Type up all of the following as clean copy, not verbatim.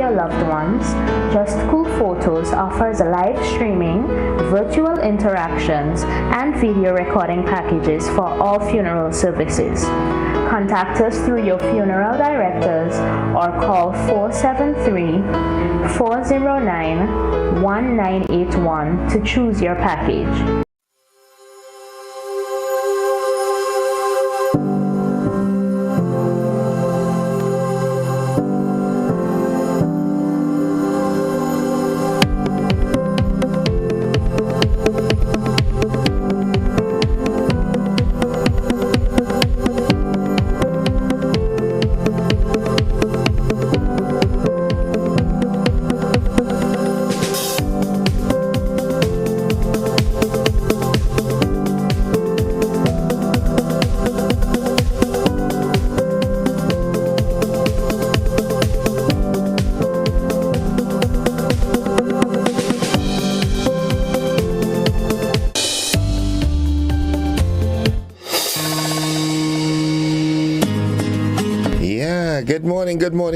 your loved ones, Just Cool Photos offers live streaming, virtual interactions, and video recording packages for all funeral services. Contact us through your funeral directors or call 473-409-1981 to choose your package.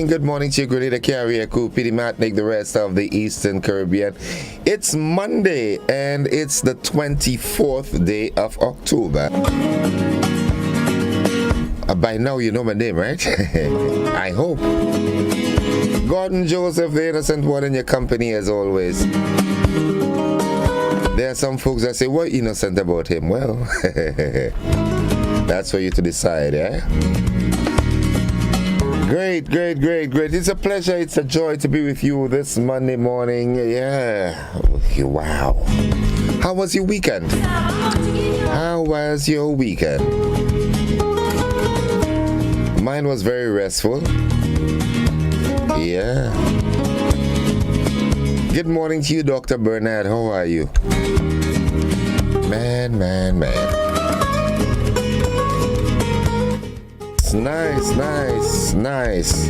Good morning to your Grenada carrier crew, Pity Matnick, the rest of the Eastern Caribbean. It's Monday and it's the 24th day of October. By now you know my name, right? I hope. Gordon Joseph, the innocent one in your company as always. There are some folks that say, what innocent about him? Well, that's for you to decide, eh? Great. It's a pleasure, it's a joy to be with you this Monday morning. Yeah. Wow. How was your weekend? Mine was very restful. Yeah. Good morning to you, Dr. Bernard. How are you? Man. Nice.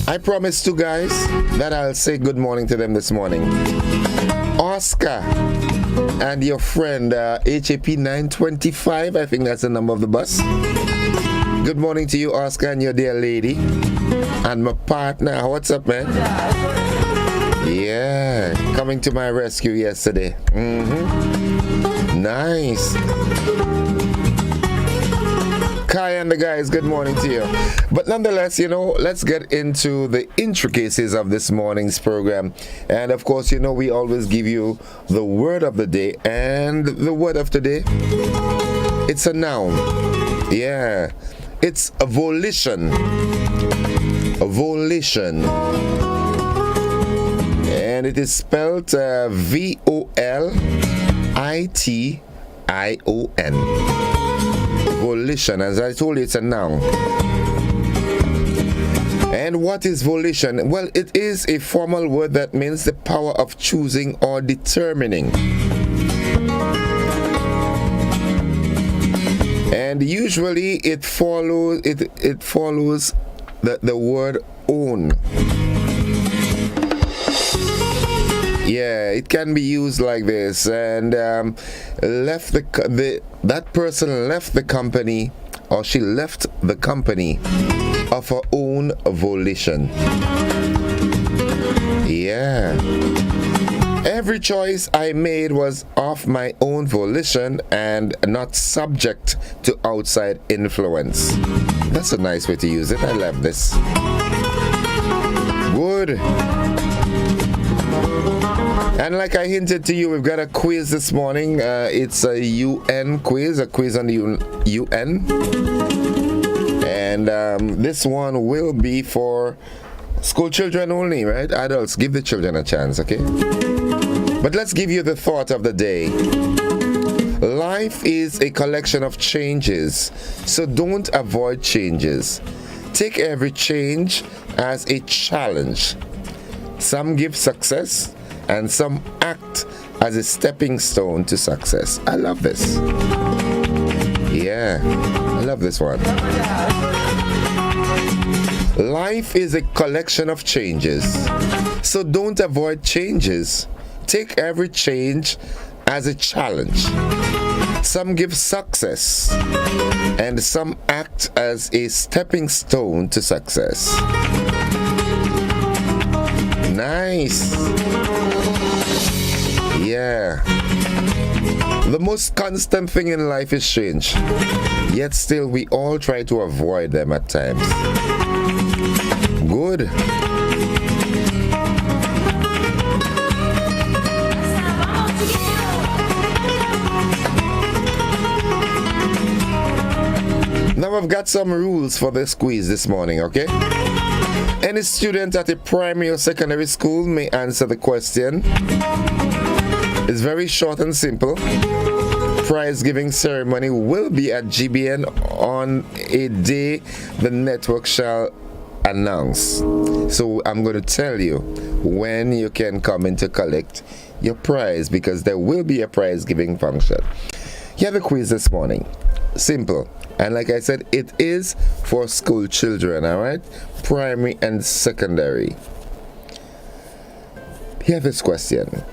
I promised you guys that I'll say good morning to them this morning. Oscar and your friend HAP 925, I think that's the number of the bus. Good morning to you, Oscar, and your dear lady. And my partner. What's up, man? Yeah, coming to my rescue yesterday. Nice. Kai and the guys, good morning to you. But nonetheless, let's get into the intricacies of this morning's program. And of course, we always give you the word of the day. And the word of today, it's a noun. Yeah, it's a volition. And it is spelled VOLITION. Volition. As I told you, it's a noun. And what is volition? Well, it is a formal word that means the power of choosing or determining. And usually it follows the word own. Yeah, it can be used like this. And that person left the company, or she left the company of her own volition. Yeah. Every choice I made was of my own volition and not subject to outside influence. That's a nice way to use it. I love this. Good. And like I hinted to you, we've got a quiz this morning. It's a UN quiz, a quiz on the UN. And this one will be for school children only, right? Adults, give the children a chance, okay? But let's give you the thought of the day. Life is a collection of changes, so don't avoid changes. Take every change as a challenge. Some give success, and some act as a stepping stone to success. I love this. Yeah, I love this one. Life is a collection of changes, so don't avoid changes. Take every change as a challenge. Some give success, and some act as a stepping stone to success. Nice. Yeah. The most constant thing in life is change, yet still we all try to avoid them at times. Good. Now I've got some rules for this quiz this morning, okay? Any student at a primary or secondary school may answer the question. It's very short and simple. Prize giving ceremony will be at GBN on a day the network shall announce. So I'm going to tell you when you can come in to collect your prize, because there will be a prize giving function. You have a quiz this morning. Simple. And like I said, it is for school children, all right? Primary and secondary. Here this question.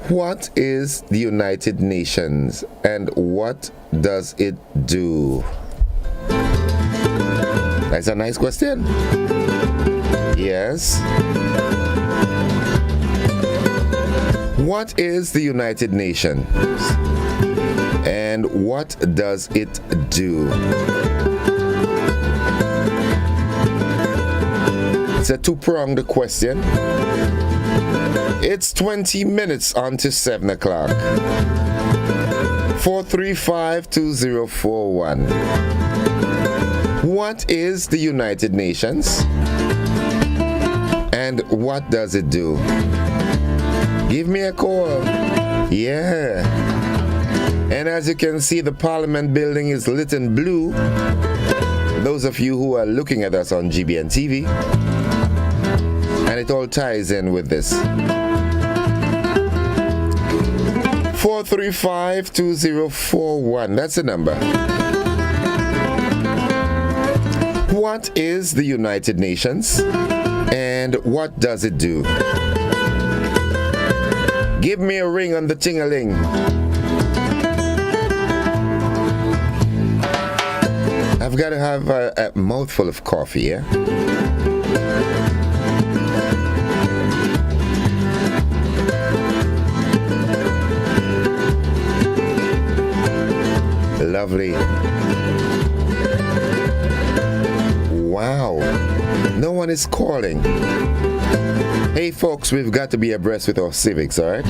What is the United Nations and what does it do? That's a nice question. Yes. What is the United Nations? And what does it do? It's a two-pronged question. It's 20 minutes on to 7 o'clock. 435-2041. What is the United Nations? And what does it do? Give me a call. Yeah. And as you can see, the Parliament building is lit in blue. Those of you who are looking at us on GBN TV. And it all ties in with this. 435-2041. That's the number. What is the United Nations? And what does it do? Give me a ring on the ting-a-ling. I've got to have a mouthful of coffee, yeah? Lovely. Wow. No one is calling. Hey folks, we've got to be abreast with our civics, alright?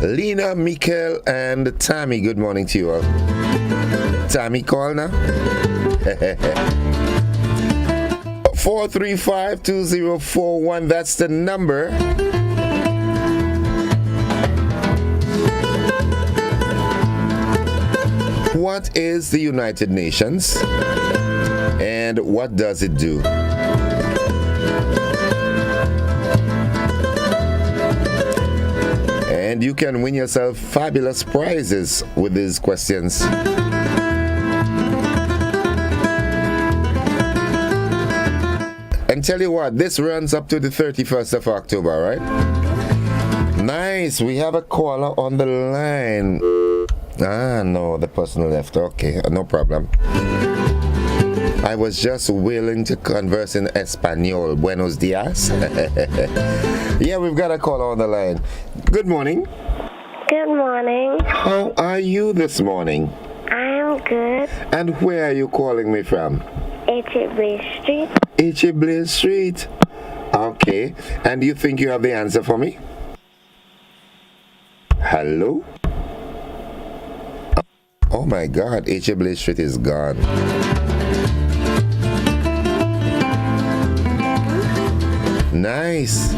Lena, Mikael, and Tammy, good morning to you all. Tammy, call now. 435-2041, that's the number. What is the United Nations? And what does it do? And you can win yourself fabulous prizes with these questions. And tell you what, this runs up to the 31st of October, right? Nice, we have a caller on the line. Ah, no, the person left. Okay, no problem. I was just willing to converse in Espanol. Buenos dias. Yeah, we've got a caller on the line. Good morning. Good morning. How are you this morning? I'm good. And where are you calling me from? Blaze Street. Blaze Street. Okay. And you think you have the answer for me? Hello? Oh my God, Blaze Street is gone. Nice.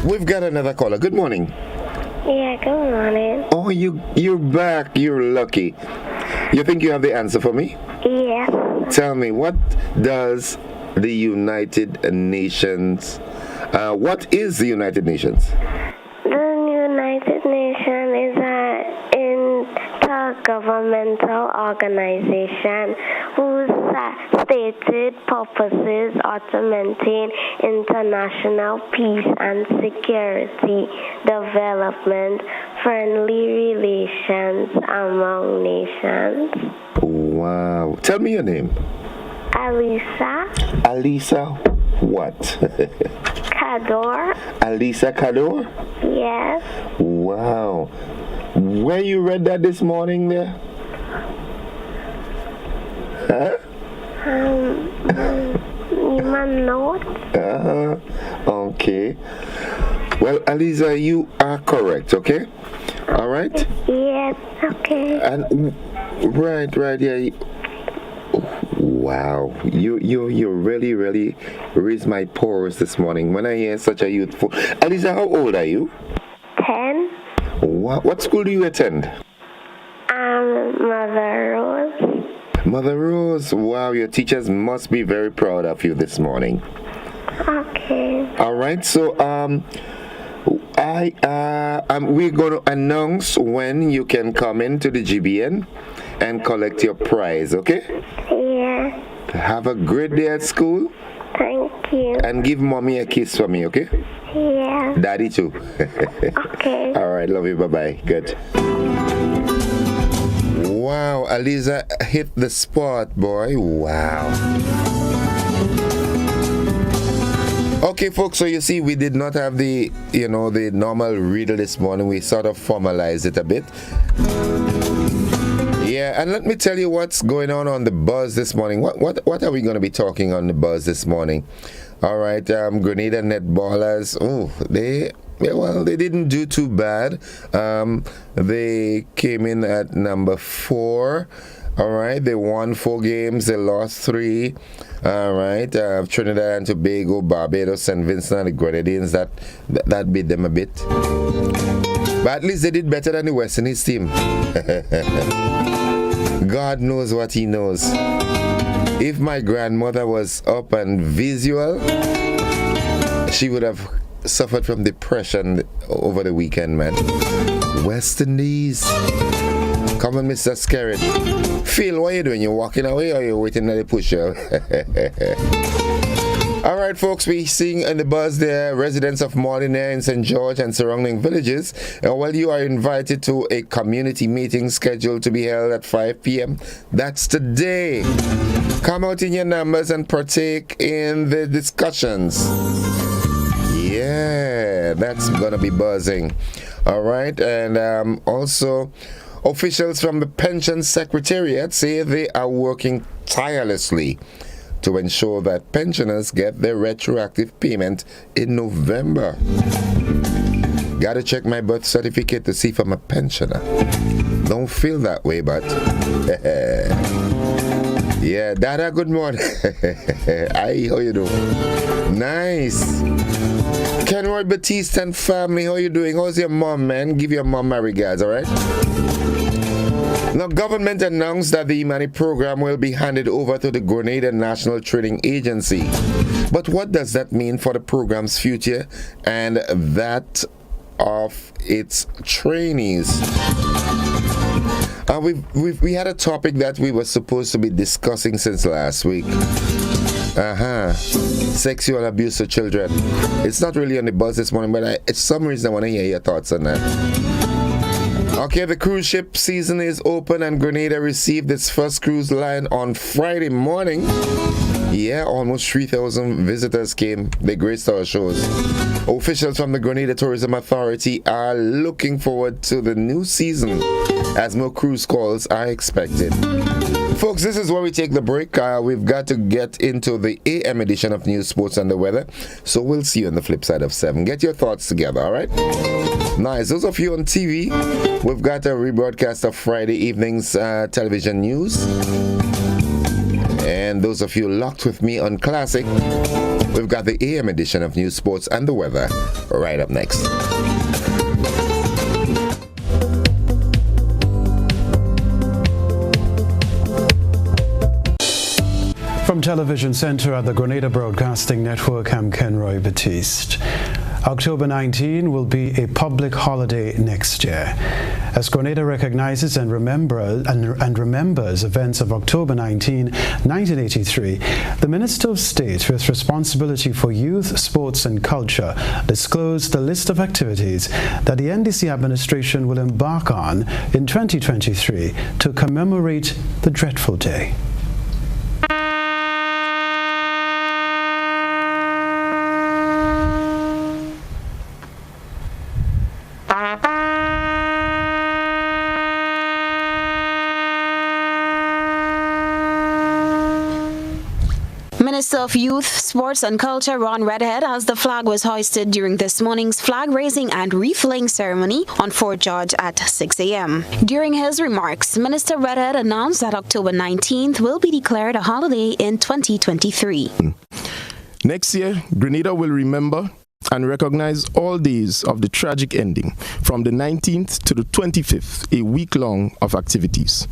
We've got another caller. Good morning. Yeah, good morning. Oh, you're back. You're lucky. You think you have the answer for me? Yeah. Tell me, what does the United Nations, what is the United Nations? The United Nations is an a governmental organization whose stated purposes are to maintain international peace and security, development, friendly relations among nations. Wow. Tell me your name. Alisa Alisa what? Kador. Alisa Kador? Yes. Wow. Where you read that this morning there? Huh? My notes. Okay. Well, Alisa, you are correct, okay? All right? Yes, okay. And right, yeah. Wow, you really raised my pores this morning when I hear such a youthful. Alisa, how old are you? 10. What school do you attend? Mother Rose. Mother Rose. Wow, your teachers must be very proud of you this morning. Okay. All right, so we're going to announce when you can come into the GBN and collect your prize, okay? Yeah. Have a great day at school. Thank you. And give mommy a kiss for me, okay? Yeah. Daddy too. Okay. All right, love you. Bye-bye. Good. Wow, Alisa hit the spot, boy. Wow. Okay, folks, so you see, we did not have the normal riddle this morning. We sort of formalized it a bit. Yeah, and let me tell you what's going on the buzz this morning. What are we going to be talking on the buzz this morning? All right, Grenada netballers. Oh, they didn't do too bad. They came in at number 4. All right, they won 4 games. They lost 3. All right, Trinidad and Tobago, Barbados, St. Vincent, and the Grenadines. That beat them a bit. But at least they did better than the West Indies team. God knows what he knows. If my grandmother was up and visual, she would have suffered from depression over the weekend, man. West Indies. Come on, Mr. Skerritt. Phil, what are you doing? You walking away or you waiting at the push-up? All right, folks, we're seeing in the buzz there residents of Molinaire in St. George and surrounding villages. Well, you are invited to a community meeting scheduled to be held at 5 p.m. That's today. Come out in your numbers and partake in the discussions. Yeah, that's going to be buzzing. All right, and also officials from the Pension Secretariat say they are working tirelessly to ensure that pensioners get their retroactive payment in November. Gotta check my birth certificate to see if I'm a pensioner. Don't feel that way, but yeah, Dada, good morning. Hi, how you doing? Nice. Kenroy Batiste and family, how you doing? How's your mom, man? Give your mom my regards, all right? Now, government announced that the Imani program will be handed over to the Grenada National Training Agency. But what does that mean for the program's future and that of its trainees? We had a topic that we were supposed to be discussing since last week. Sexual abuse of children. It's not really on the buzz this morning, but for some reason I want to hear your thoughts on that. Okay, the cruise ship season is open and Grenada received its first cruise line on Friday morning. Yeah, almost 3,000 visitors came. They graced our shores. Officials from the Grenada Tourism Authority are looking forward to the new season as more cruise calls are expected. Folks, this is where we take the break. We've got to get into the AM edition of News, Sports, and the Weather. So we'll see you on the flip side of 7. Get your thoughts together, all right? Nice. Those of you on TV, we've got a rebroadcast of Friday evening's television news. And those of you locked with me on Classic, we've got the AM edition of News, Sports, and the Weather right up next. From Television Center at the Grenada Broadcasting Network, I'm Kenroy Batiste. October 19 will be a public holiday next year. As Grenada recognizes and remembers events of October 19, 1983, the Minister of State with responsibility for youth, sports and culture disclosed the list of activities that the NDC administration will embark on in 2023 to commemorate the dreadful day. Minister of Youth, Sports and Culture Ron Redhead, as the flag was hoisted during this morning's flag raising and refilling ceremony on Fort George at 6 a.m. During his remarks, Minister Redhead announced that October 19th will be declared a holiday in 2023. Next year, Grenada will remember and recognize all days of the tragic ending from the 19th to the 25th, a week long of activities.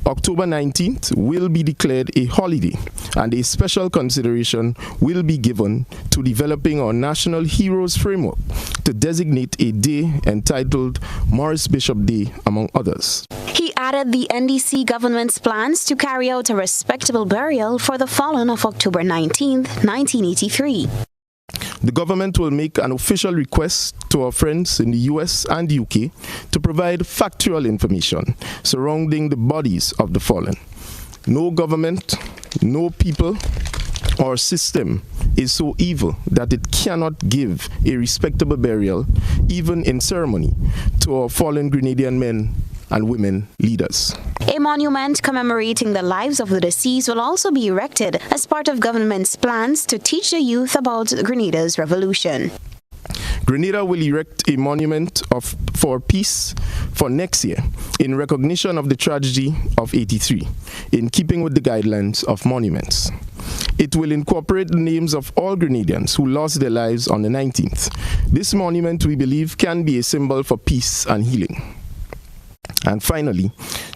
October 19th will be declared a holiday, and a special consideration will be given to developing our National Heroes Framework to designate a day entitled Morris Bishop Day, among others. He added the NDC government's plans to carry out a respectable burial for the fallen of October 19th, 1983. The government will make an official request to our friends in the US and UK to provide factual information surrounding the bodies of the fallen. No government, no people or system is so evil that it cannot give a respectable burial, even in ceremony, to our fallen Grenadian men and women leaders. A monument commemorating the lives of the deceased will also be erected as part of government's plans to teach the youth about Grenada's revolution. Grenada will erect a monument for peace for next year in recognition of the tragedy of '83, in keeping with the guidelines of monuments. It will incorporate the names of all Grenadians who lost their lives on the 19th. This monument, we believe, can be a symbol for peace and healing. And finally,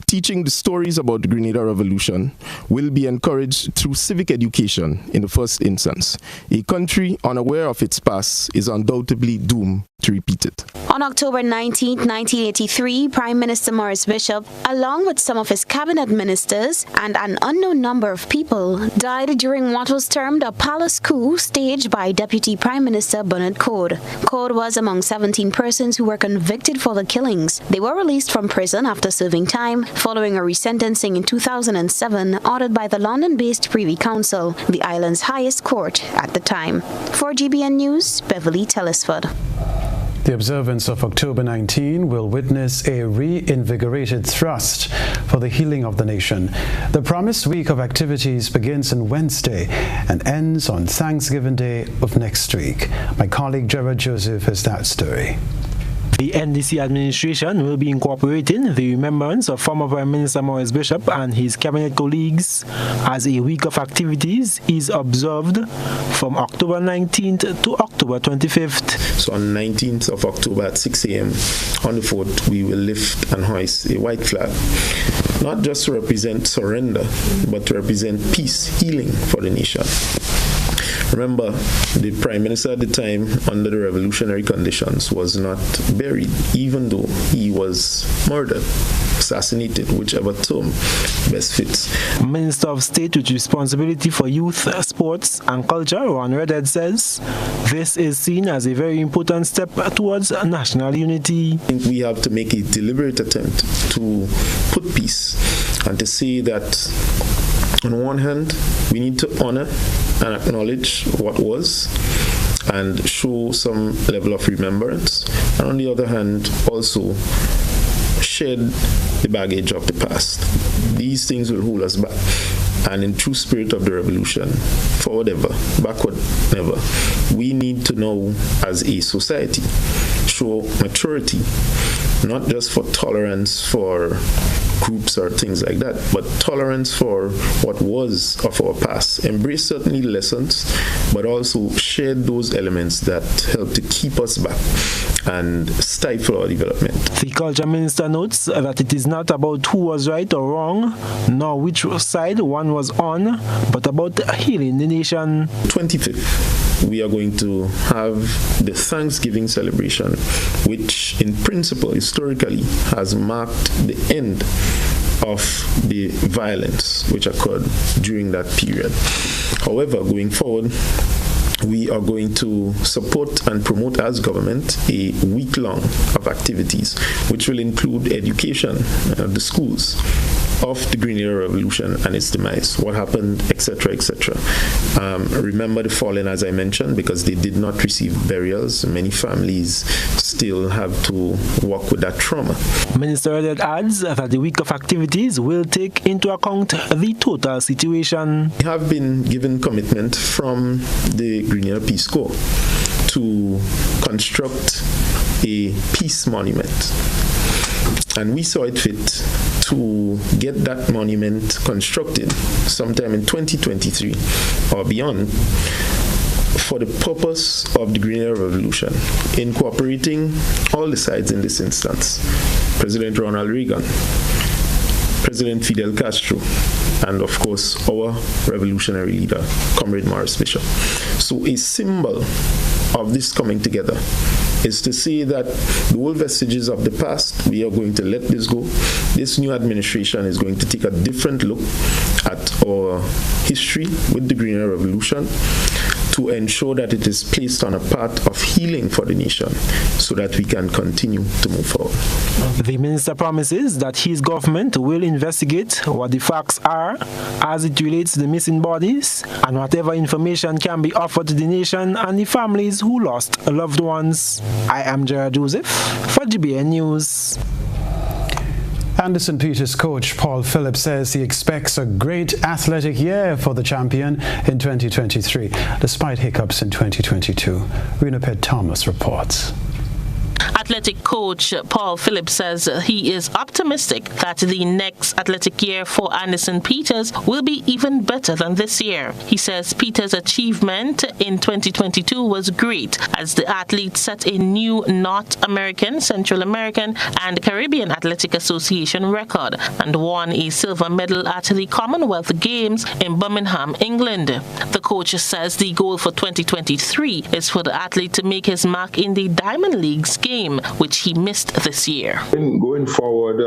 teaching the stories about the Grenada Revolution will be encouraged through civic education in the first instance. A country unaware of its past is undoubtedly doomed to repeat it. On October 19, 1983, Prime Minister Morris Bishop, along with some of his cabinet ministers and an unknown number of people, died during what was termed a palace coup staged by Deputy Prime Minister Bernard Coad. Coad was among 17 persons who were convicted for the killings. They were released from prison after serving time, following a resentencing in 2007 ordered by the London-based Privy Council, the island's highest court at the time. For GBN News, Beverly Telesford. The observance of October 19 will witness a reinvigorated thrust for the healing of the nation. The promised week of activities begins on Wednesday and ends on Thanksgiving Day of next week. My colleague Gerard Joseph has that story. The NDC administration will be incorporating the remembrance of former Prime Minister Morris Bishop and his cabinet colleagues as a week of activities is observed from October 19th to October 25th. So on 19th of October at 6 a.m. on the fort, we will lift and hoist a white flag, not just to represent surrender, but to represent peace, healing for the nation. Remember, the Prime Minister at the time, under the revolutionary conditions, was not buried, even though he was murdered, assassinated, whichever term best fits. Minister of State with responsibility for youth, sports and culture, Ron Redhead, says this is seen as a very important step towards national unity. I think we have to make a deliberate attempt to put peace and to say that on one hand, we need to honor and acknowledge what was and show some level of remembrance. And on the other hand, also shed the baggage of the past. These things will hold us back. And in true spirit of the revolution, forward ever, backward never, we need to now, as a society, show maturity, not just for tolerance for groups or things like that, but tolerance for what was of our past. Embrace certainly lessons, but also share those elements that help to keep us back and stifle our development. The Culture Minister notes that it is not about who was right or wrong, nor which side one was on, but about healing the nation. 25th we are going to have the Thanksgiving celebration, which in principle, historically, has marked the end of the violence which occurred during that period. However, going forward, we are going to support and promote as government a week-long of activities, which will include education at the schools of the Grenada Revolution and its demise, what happened, etc., etc. Remember the fallen, as I mentioned, because they did not receive burials. Many families still have to walk with that trauma. Minister Elliott adds that the week of activities will take into account the total situation. We have been given commitment from the Grenada Peace Corps to construct a peace monument. And we saw it fit to get that monument constructed sometime in 2023 or beyond for the purpose of the Grenada Revolution, incorporating all the sides in this instance: President Ronald Reagan, President Fidel Castro, and of course our revolutionary leader, Comrade Morris Bishop. So a symbol of this coming together is to say that the old vestiges of the past, we are going to let this go. This new administration is going to take a different look at our history with the Grenada Revolution to ensure that it is placed on a path of healing for the nation so that we can continue to move forward. The minister promises that his government will investigate what the facts are as it relates to the missing bodies and whatever information can be offered to the nation and the families who lost loved ones. I am Gerard Joseph for GBN News. Anderson Peters coach Paul Phillips says he expects a great athletic year for the champion in 2023, despite hiccups in 2022. Rena Pett Thomas reports. Athletic coach Paul Phillips says he is optimistic that the next athletic year for Anderson Peters will be even better than this year. He says Peters' achievement in 2022 was great as the athlete set a new North American, Central American, and Caribbean Athletic Association record and won a silver medal at the Commonwealth Games in Birmingham, England. The coach says the goal for 2023 is for the athlete to make his mark in the Diamond League's game, which he missed this year. Going forward,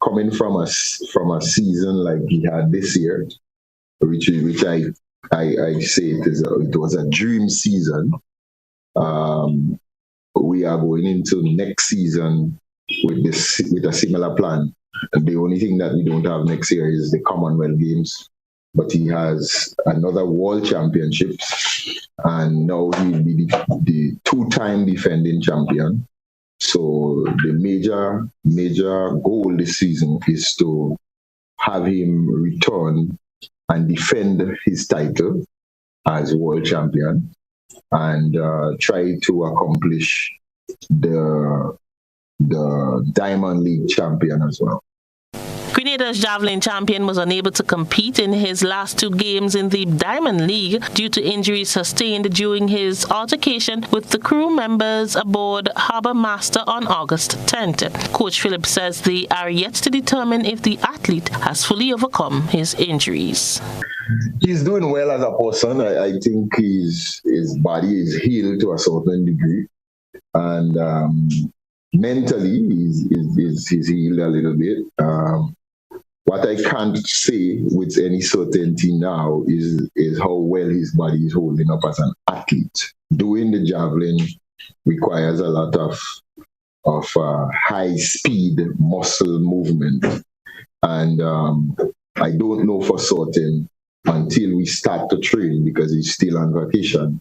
coming from a season like he had this year, which I say it was a dream season. We are going into next season with a similar plan. And the only thing that we don't have next year is the Commonwealth Games. But he has another World Championships, and now he'll be the two-time defending champion. So the major goal this season is to have him return and defend his title as world champion and try to accomplish the Diamond League champion as well. Grenada's javelin champion was unable to compete in his last two games in the Diamond League due to injuries sustained during his altercation with the crew members aboard Harbour Master on August 10th. Coach Phillips says they are yet to determine if the athlete has fully overcome his injuries. He's doing well as a person. I think his body is healed to a certain degree. And mentally, he's healed a little bit. What I can't say with any certainty now is how well his body is holding up as an athlete. Doing the javelin requires a lot of high-speed muscle movement. And I don't know for certain until we start to train, because he's still on vacation,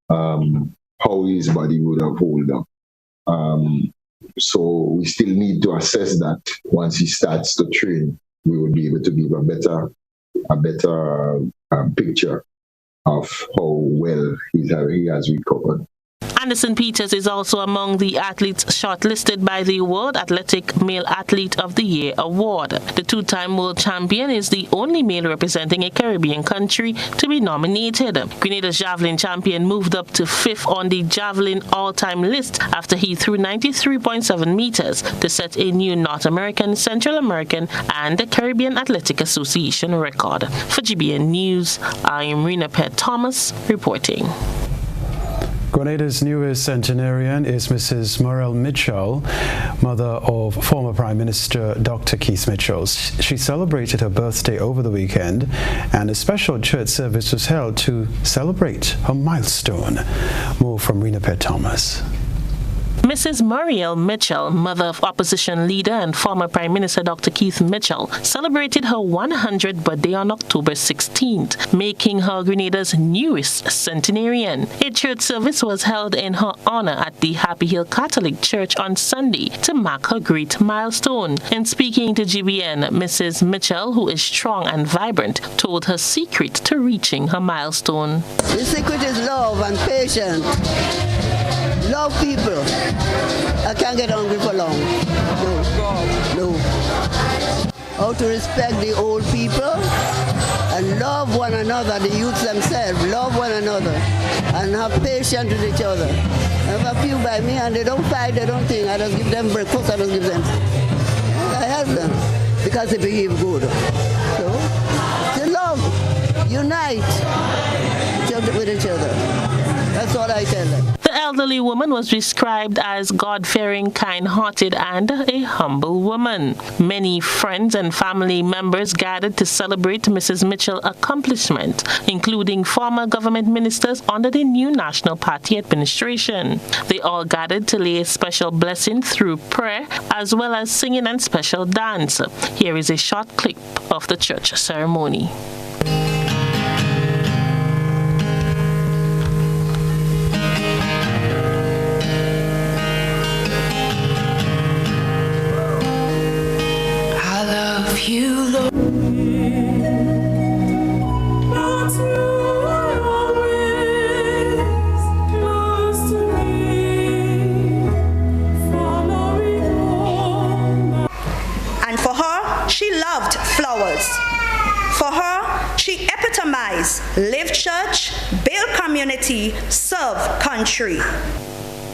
how his body would have held up. So we still need to assess that. Once he starts to train, we will be able to give a better picture of how well he has recovered. Anderson Peters is also among the athletes shortlisted by the World Athletic Male Athlete of the Year award. The two-time world champion is the only male representing a Caribbean country to be nominated. Grenada's javelin champion moved up to 5th on the javelin all-time list after he threw 93.7 meters to set a new North American, Central American, and the Caribbean Athletic Association record. For GBN News, I am Rena Pett Thomas reporting. Grenada's newest centenarian is Mrs. Muriel Mitchell, mother of former Prime Minister Dr. Keith Mitchell. She celebrated her birthday over the weekend, and a special church service was held to celebrate her milestone. More from Rena Pett Thomas. Mrs. Muriel Mitchell, mother of opposition leader and former Prime Minister Dr. Keith Mitchell, celebrated her 100th birthday on October 16th, making her Grenada's newest centenarian. A church service was held in her honor at the Happy Hill Catholic Church on Sunday to mark her great milestone. In speaking to GBN, Mrs. Mitchell, who is strong and vibrant, told her secret to reaching her milestone. The secret is love and patience. Love people. I can't get hungry for long. No. How to respect the old people and love one another, the youths themselves. Love one another and have patience with each other. I have a few by me and they don't fight, they don't think. I just give them breakfast, I just give them. I help them because they behave good. So, they love, unite with each other. That's what I tell them. The elderly woman was described as God-fearing, kind-hearted, and a humble woman. Many friends and family members gathered to celebrate Mrs. Mitchell's accomplishment, including former government ministers under the new National Party administration. They all gathered to lay a special blessing through prayer, as well as singing and special dance. Here is a short clip of the church ceremony. You, Lord. And for her, she loved flowers. For her, she epitomized live church, build community, serve country.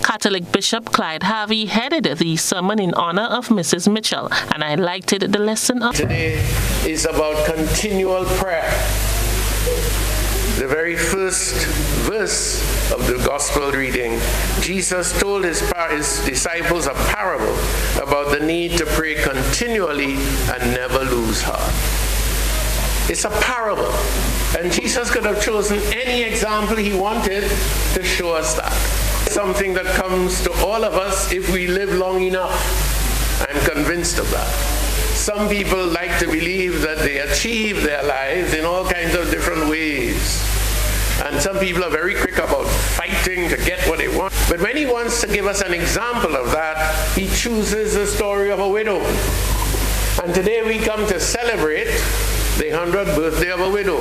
Catholic Bishop Clyde Harvey headed the sermon in honor of Mrs. Mitchell, and I liked it. The lesson of today is about continual prayer. The very first verse of the gospel reading, Jesus told his disciples a parable about the need to pray continually and never lose heart. It's a parable, and Jesus could have chosen any example he wanted to show us that. Something that comes to all of us if we live long enough. I'm convinced of that. Some people like to believe that they achieve their lives in all kinds of different ways. And some people are very quick about fighting to get what they want. But when he wants to give us an example of that, he chooses the story of a widow. And today we come to celebrate the 100th birthday of a widow.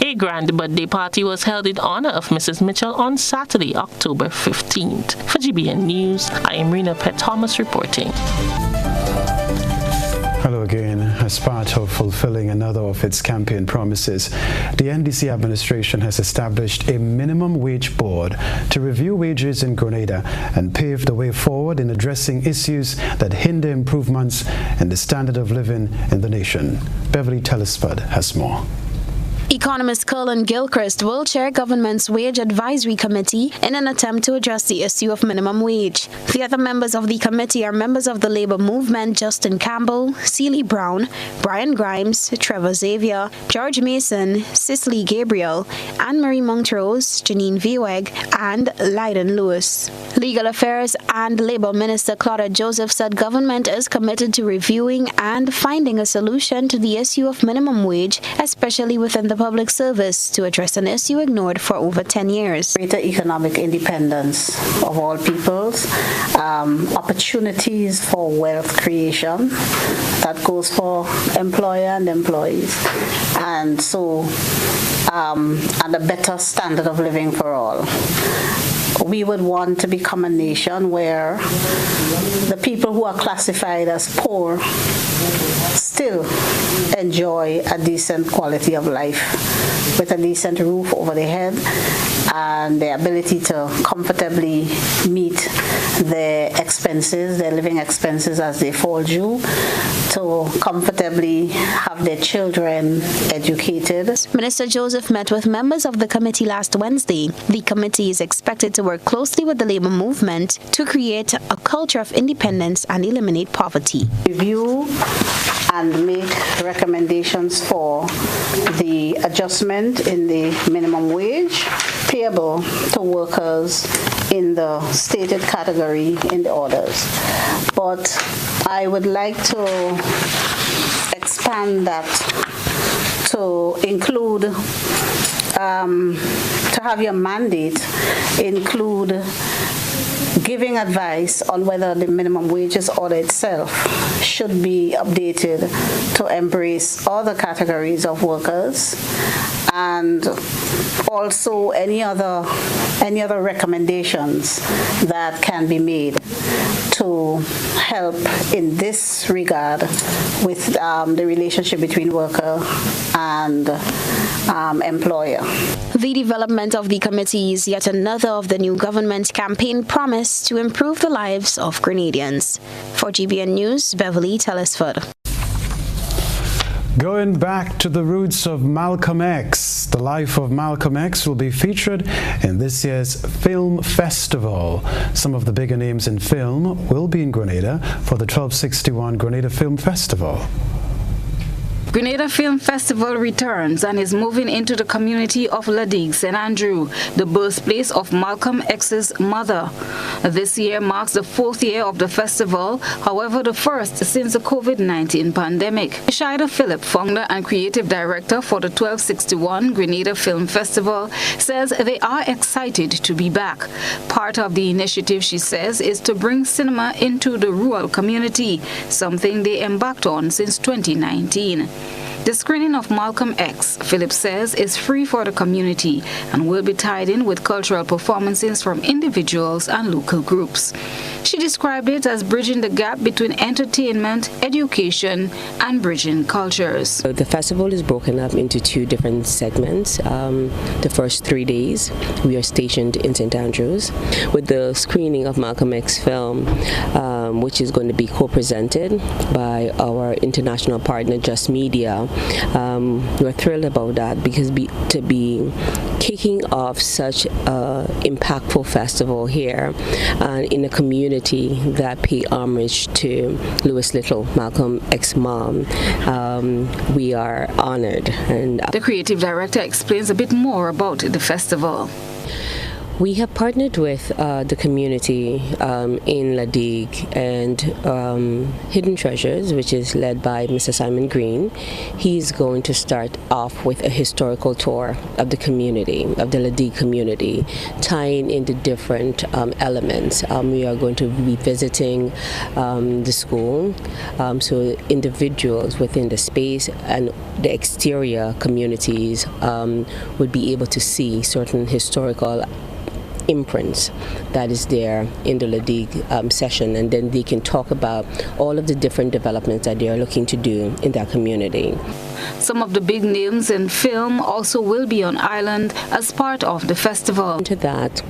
A grand birthday party was held in honor of Mrs. Mitchell on Saturday, October 15th. For GBN News, I am Rena Pett Thomas reporting. Hello again. As part of fulfilling another of its campaign promises, the NDC administration has established a minimum wage board to review wages in Grenada and pave the way forward in addressing issues that hinder improvements in the standard of living in the nation. Beverly Telespud has more. Economist Colin Gilchrist will chair government's Wage Advisory Committee in an attempt to address the issue of minimum wage. The other members of the committee are members of the Labour Movement Justin Campbell, Celie Brown, Brian Grimes, Trevor Xavier, George Mason, Cicely Gabriel, Anne-Marie Montrose, Janine Vieweg, and Lyden Lewis. Legal Affairs and Labour Minister Claudette Joseph said government is committed to reviewing and finding a solution to the issue of minimum wage, especially within the public service, to address an issue ignored for over 10 years. Greater economic independence of all peoples, opportunities for wealth creation, that goes for employer and employees, and so and a better standard of living for all. we would want to become a nation where the people who are classified as poor still enjoy a decent quality of life with a decent roof over their head and the ability to comfortably meet their expenses, their living expenses as they fall due, to comfortably have their children educated. Minister Joseph met with members of the committee last Wednesday. The committee is expected to work closely with the labor movement to create a culture of independence and eliminate poverty. Review and make recommendations for the adjustment in the minimum wage payable to workers in the stated category in the orders. But I would like to expand that to include, to have your mandate include giving advice on whether the minimum wages order itself should be updated to embrace all the categories of workers, and also any other recommendations that can be made to help in this regard with the relationship between worker and employer. The development of the committee is yet another of the new government campaign promise to improve the lives of Grenadians. For GBN News, Beverly Telesford. Going back to the roots of Malcolm X, the life of Malcolm X will be featured in this year's Film Festival. Some of the bigger names in film will be in Grenada for the 1261 Grenada Film Festival. Grenada Film Festival returns and is moving into the community of Ladig, St. Andrew, the birthplace of Malcolm X's mother. This year marks the 4th year of the festival, however the first since the COVID-19 pandemic. Shida Phillip, founder and creative director for the 1261 Grenada Film Festival, says they are excited to be back. Part of the initiative, she says, is to bring cinema into the rural community, something they embarked on since 2019. The screening of Malcolm X, Phillips says, is free for the community and will be tied in with cultural performances from individuals and local groups. She described it as bridging the gap between entertainment, education, and bridging cultures. The festival is broken up into 2 different segments. The first 3 days, we are stationed in St. Andrews with the screening of Malcolm X film, which is going to be co-presented by our international partner, Just Media. We're thrilled about that because to be kicking off such an impactful festival here and in a community that pay homage to Louis Little, Malcolm X's mom, we are honored. And the creative director explains a bit more about the festival. We have partnered with the community in Ladig and Hidden Treasures, which is led by Mr. Simon Green. He's going to start off with a historical tour of the community, of the Ladig community, tying into different elements. We are going to be visiting the school, so individuals within the space and the exterior communities would be able to see certain historical imprints that is there in the Ladig session, and then they can talk about all of the different developments that they are looking to do in that community. Some of the big names in film also will be on island as part of the festival. To that,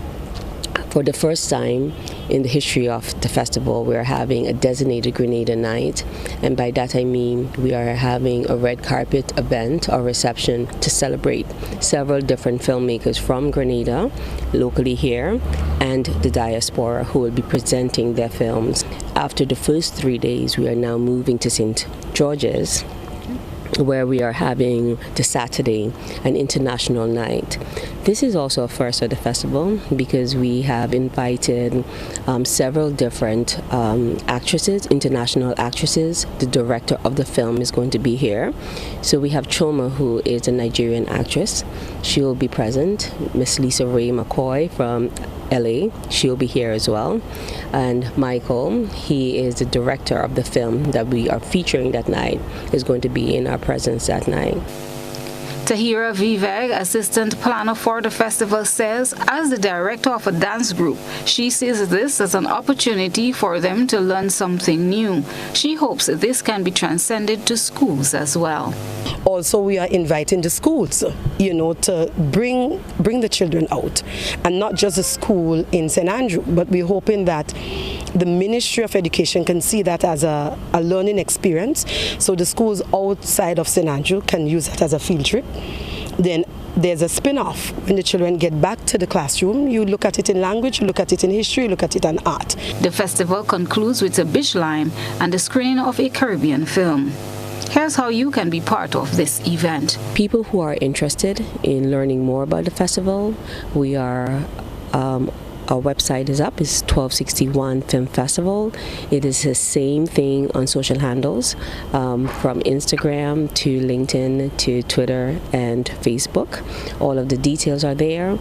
for the first time in the history of the festival, we are having a designated Grenada night, and by that I mean we are having a red carpet event or reception to celebrate several different filmmakers from Grenada, locally here, and the diaspora who will be presenting their films. After the first 3 days, we are now moving to St. George's, where we are having the Saturday, an international night. This is also a first at the festival because we have invited several different actresses, international actresses. The director of the film is going to be here. So we have Choma, who is a Nigerian actress. She will be present. Miss Lisa Ray McCoy from LA, she'll be here as well. And Michael, he is the director of the film that we are featuring that night, is going to be in our presence that night. Tahira Vivek, assistant planner for the festival, says as the director of a dance group, she sees this as an opportunity for them to learn something new. She hopes this can be transcended to schools as well. Also, we are inviting the schools, to bring the children out, and not just a school in St. Andrew, but we're hoping that the Ministry of Education can see that as a learning experience, so the schools outside of St. Andrew can use it as a field trip. Then there's a spin-off. When the children get back to the classroom, you look at it in language, you look at it in history, you look at it in art. The festival concludes with a beach line and the screening of a Caribbean film. Here's how you can be part of this event. People who are interested in learning more about the festival, our website is up. It's 1261 Film Festival. It is the same thing on social handles, from Instagram to LinkedIn to Twitter and Facebook. All of the details are there.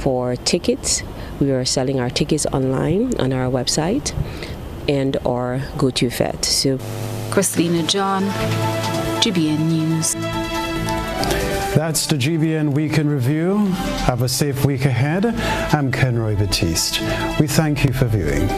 For tickets, we are selling our tickets online on our website and or GoToFet. So, Christina John, GBN News. That's the GBN Week in Review. Have a safe week ahead. I'm Kenroy Batiste. We thank you for viewing.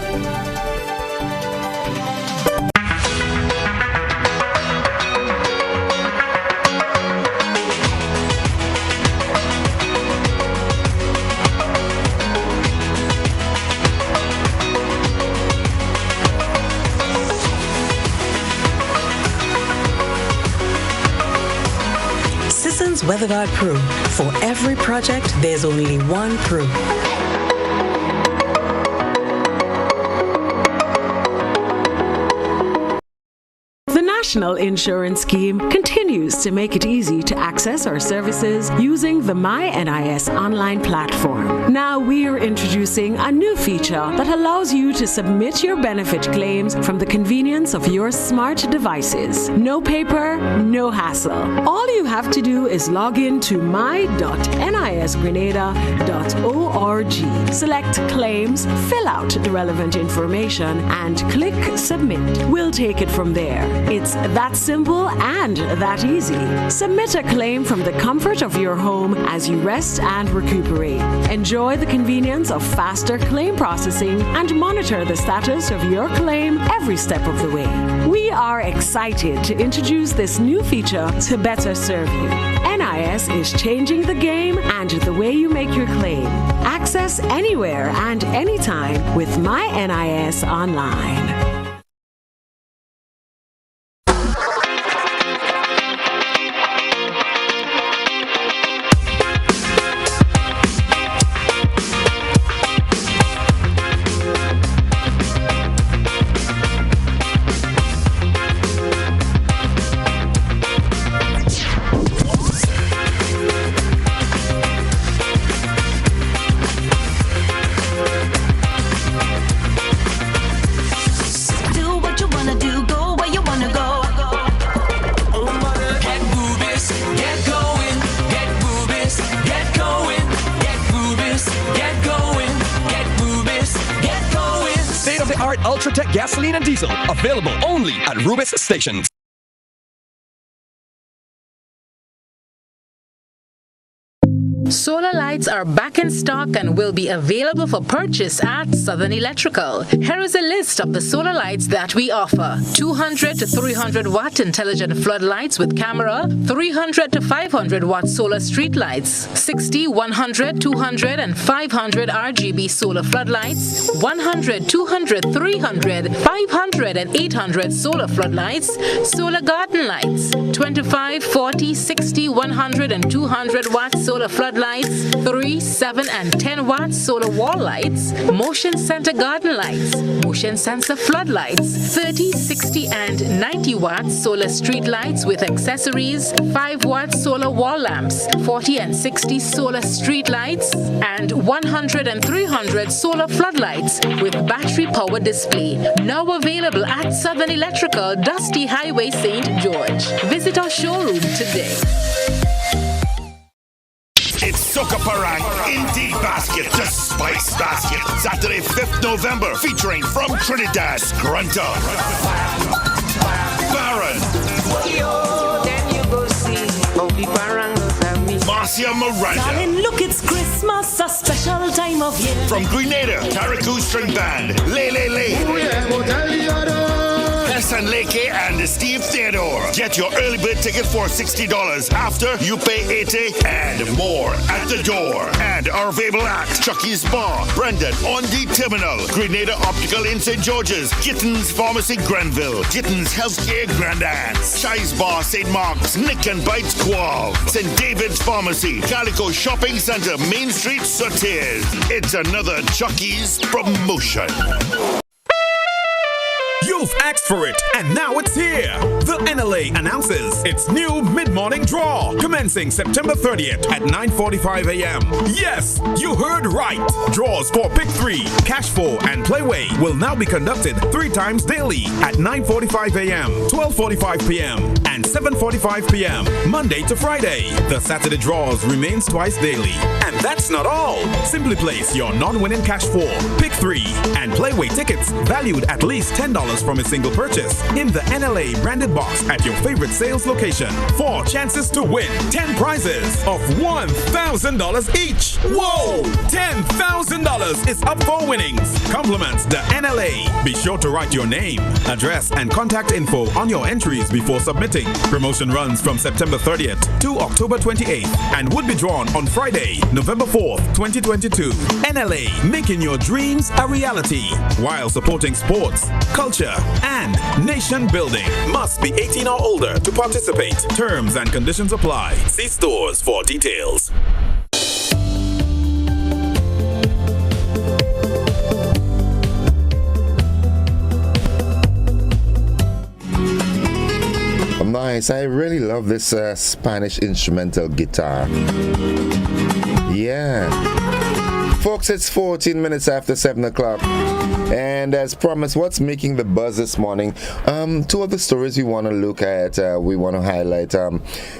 WeatherGuard Pro. For every project, there's only one Pro. The National Insurance Scheme continues to make it easy to access our services using the MyNIS online platform. Now we're introducing a new feature that allows you to submit your benefit claims from the convenience of your smart devices. No paper, no hassle. All you have to do is log in to my.nisgrenada.org. Select claims, fill out the relevant information, and click submit. We'll take it from there. It's that simple and that easy. Submit a claim from the comfort of your home as you rest and recuperate. Enjoy the convenience of faster claim processing and monitor the status of your claim every step of the way. We are excited to introduce this new feature to better serve you. NIS is changing the game and the way you make your claim. Access anywhere and anytime with MyNIS Online. Ultratech gasoline and diesel, available only at Rubis stations. Solar lights are back in stock and will be available for purchase at Southern Electrical. Here is a list of the solar lights that we offer. 200 to 300 watt intelligent floodlights with camera, 300 to 500 watt solar street lights, 60, 100, 200 and 500 RGB solar floodlights, 100, 200, 300, 500 and 800 solar floodlights, solar garden lights, 25, 40, 60, 100 and 200 watt solar floodlights, 3, 7 and 10 watt solar wall lights, motion center garden lights, motion sensor floodlights, 30, 60 and 90 watt solar street lights with accessories, 5 watt solar wall lamps, 40 and 60 solar street lights, and 100 and 300 solar floodlights with battery power display. Now available at Southern Electrical, Dusty Highway, St. George. Visit our showroom today. It's Soca Parang Indie Basket, the Spice Basket. Saturday, 5th November, featuring from Trinidad, Grunta, Baron, Marcia Miranda. Darling, look, it's Christmas, a special time of year. From Grenada, Caracou String Band, Hassan Leke and Steve Theodore. Get your early bird ticket for $60 after you pay $80 and more at the door. And are available at Chucky's Bar, Brendan on the Terminal, Grenada Optical in St. George's, Gittins Pharmacy Granville, Gittins Healthcare Grandance, Chai's Bar St. Mark's, Nick and Bites Quav, St. David's Pharmacy, Calico Shopping Center, Main Street, Sottiers. It's another Chucky's promotion. You've asked for it, and now it's here. The NLA announces its new mid-morning draw, commencing September 30th at 9:45 a.m. Yes, you heard right. Draws for Pick 3, Cash 4, and Playway will now be conducted 3 times daily at 9:45 a.m., 12:45 p.m., and 7:45 p.m., Monday to Friday. The Saturday draws remains twice daily. And that's not all. Simply place your non-winning Cash 4, Pick 3, and Playway tickets valued at least $10 from a single purchase in the NLA branded box at your favorite sales location for chances to win 10 prizes of $1,000 each. Whoa! $10,000 is up for winnings. Compliments the NLA. Be sure to write your name, address, and contact info on your entries before submitting. Promotion runs from September 30th to October 28th and would be drawn on Friday, November 4th, 2022. NLA, making your dreams a reality while supporting sports, culture, and nation building. Must be 18 or older to participate. Terms and conditions apply. See stores for details. Nice. I really love this Spanish instrumental guitar. Yeah. Folks, it's 14 minutes after 7 o'clock. And as promised, what's making the buzz this morning? 2 of the stories we want to look at, we want to highlight.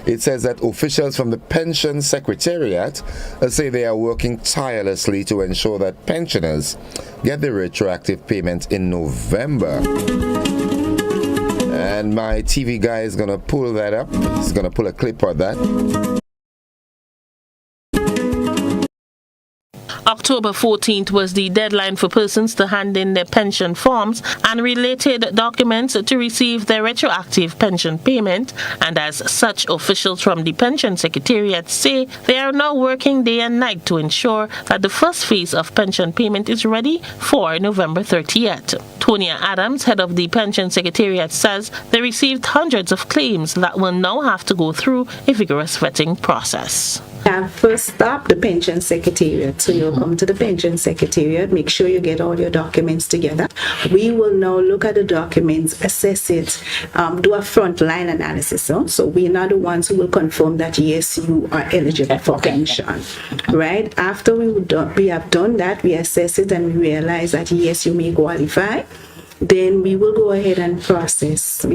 It says that officials from the Pension Secretariat say they are working tirelessly to ensure that pensioners get the retroactive payment in November. And my TV guy is going to pull that up. He's going to pull a clip of that. October 14th was the deadline for persons to hand in their pension forms and related documents to receive their retroactive pension payment, and as such, officials from the Pension Secretariat say they are now working day and night to ensure that the first phase of pension payment is ready for November 30th. Tonya Adams, head of the Pension Secretariat, says they received hundreds of claims that will now have to go through a vigorous vetting process. First stop, the Pension Secretariat. So you'll come to the Pension Secretariat, make sure you get all your documents together. We will now look at the documents, assess it, do a frontline analysis. So we are not the ones who will confirm that yes, you are eligible for pension, right? After we have done that, we assess it and we realize that yes, you may qualify. Then we will go ahead and process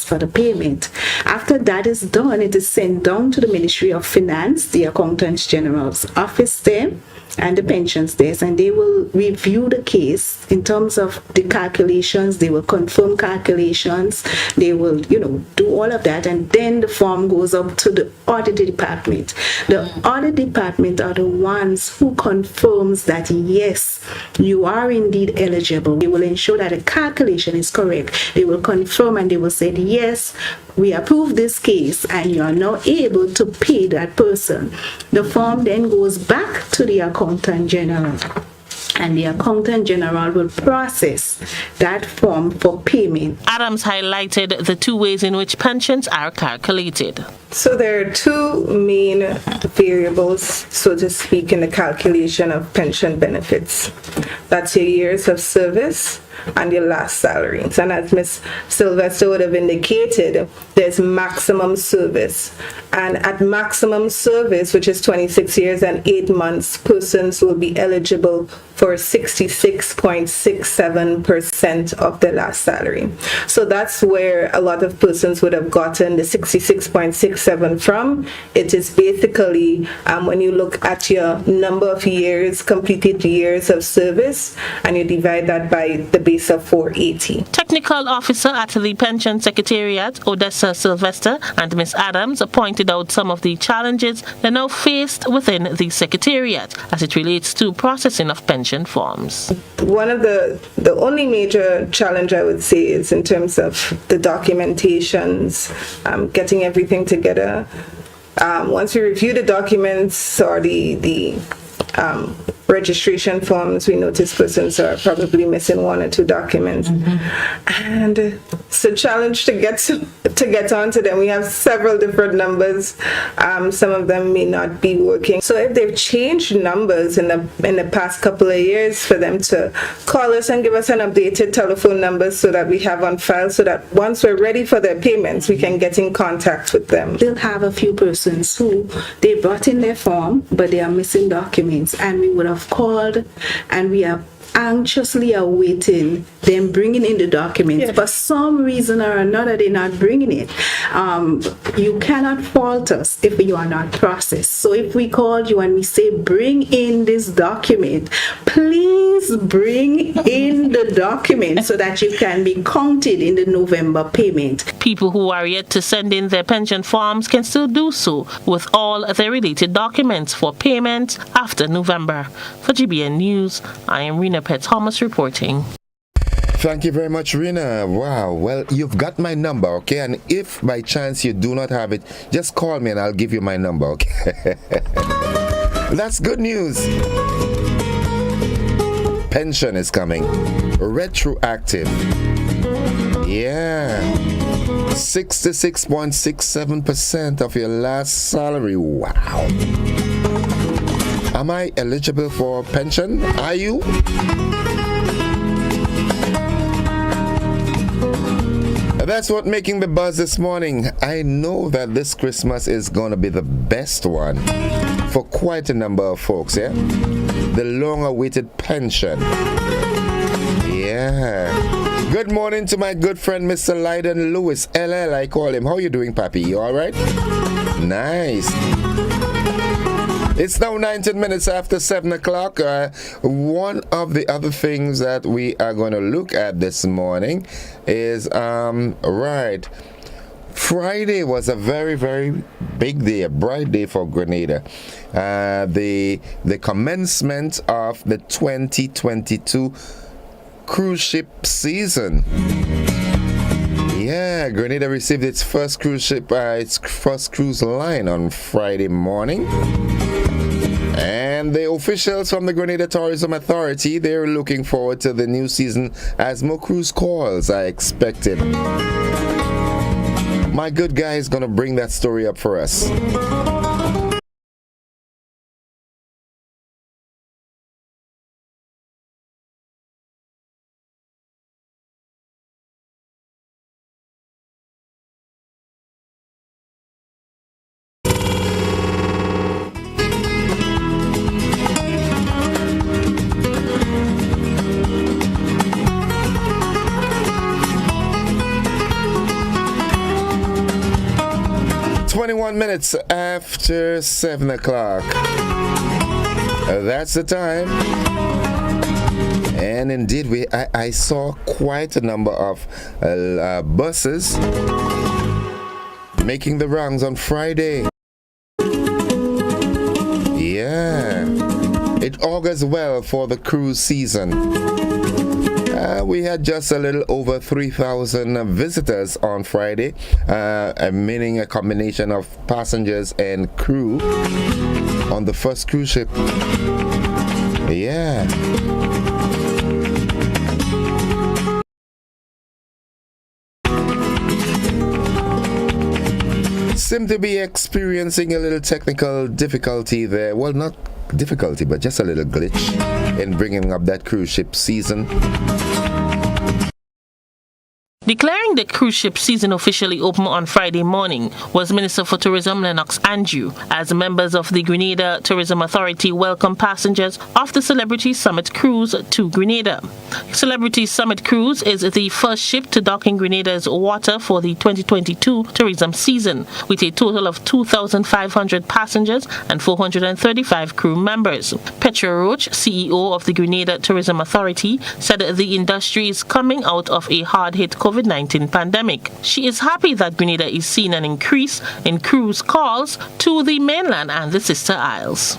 for the payment. After that is done, it is sent down to the Ministry of Finance, the Accountant General's office there, and the pensions desk, and they will review the case in terms of the calculations. They will confirm calculations. They will, do all of that, and then the form goes up to the audit department. The audit department are the ones who confirms that yes, you are indeed eligible. They will ensure that the calculation is correct. They will confirm and they will say yes, we approve this case, and you are now able to pay that person. The form then goes back to the Accountant General, and the Accountant General will process that form for payment. Adams highlighted the 2 ways in which pensions are calculated. So there are 2 main variables, so to speak, in the calculation of pension benefits. That's your years of service and your last salaries. And as Ms. Sylvester would have indicated, there's maximum service. And at maximum service, which is 26 years and 8 months, persons will be eligible for 66.67% of their last salary. So that's where a lot of persons would have gotten the 66.67 from. It is basically when you look at your number of years, completed years of service, and you divide that by the base of 480. Technical officer at the Pension Secretariat, Odessa Sylvester, and Ms. Adams pointed out some of the challenges that are now faced within the Secretariat as it relates to processing of pension forms. One of the only major challenge I would say is in terms of the documentations, getting everything together. Once we review the documents or the registration forms, we notice persons are probably missing one or two documents, and it's a challenge to get onto them. We have several different numbers. Some of them may not be working. So if they've changed numbers in the past couple of years, for them to call us and give us an updated telephone number so that we have on file, so that once we're ready for their payments, we can get in contact with them. They'll have a few persons who they brought in their form, but they are missing documents, and we would have called, and we are anxiously awaiting them bringing in the documents. For some reason or another, they're not bringing it. You cannot fault us if you are not processed. So if we called you and we say, bring in this document, please bring in the document so that you can be counted in the November payment. People who are yet to send in their pension forms can still do so with all their related documents for payment after November. For GBN News, I am Rena Pet Thomas reporting. Thank you very much, Rina. Wow. Well, you've got my number, okay? And if by chance you do not have it, just call me and I'll give you my number, okay? That's good news. Pension is coming. Retroactive. Yeah. 66.67% of your last salary. Wow. Am I eligible for pension? Are you? That's what making the buzz this morning. I know that this Christmas is going to be the best one for quite a number of folks, yeah? The long-awaited pension. Yeah. Good morning to my good friend, Mr. Lyden Lewis, LL, I call him. How you doing, Papi? You all right? Nice. It's now 19 minutes after 7 o'clock. One of the other things that we are going to look at this morning is, Friday was a very, very big day, a bright day for Grenada. The commencement of the 2022 cruise ship season. Yeah, Grenada received its first cruise ship, its first cruise line on Friday morning. And the officials from the Grenada Tourism Authority, they're looking forward to the new season as more cruise calls are expected. My good guy is going to bring that story up for us. Minutes after 7 o'clock. That's the time. And indeed, I saw quite a number of buses making the rounds on Friday. Yeah. It augurs well for the cruise season. We had just a little over 3,000 visitors on Friday, meaning a combination of passengers and crew on the first cruise ship. Yeah. Seem to be experiencing a little technical difficulty there. Well, not difficulty, but just a little glitch in bringing up that cruise ship season. Declaring the cruise ship season officially open on Friday morning was Minister for Tourism Lennox Andrew, as members of the Grenada Tourism Authority welcomed passengers of the Celebrity Summit Cruise to Grenada. Celebrity Summit Cruise is the first ship to dock in Grenada's water for the 2022 tourism season, with a total of 2,500 passengers and 435 crew members. Petra Roach, CEO of the Grenada Tourism Authority, said the industry is coming out of a hard-hit COVID-19 pandemic. She is happy that Grenada is seeing an increase in cruise calls to the mainland and the sister isles.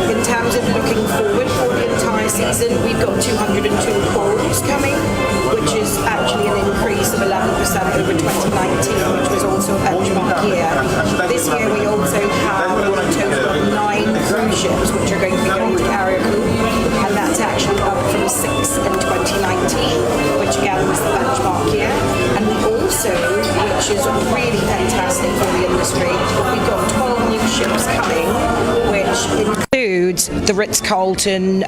In terms of looking forward for the entire season, we've got 202 calls coming, which is actually an increase of 11% over 2019, which was also a benchmark year. This year we also have a total of 9 cruise ships which are going to be going to Carriacou, and that's actually up from 6 in 2019, which again was the benchmark year. And we also, which is really fantastic for the industry, we've got 12 new ships coming, which includes the Ritz-Carlton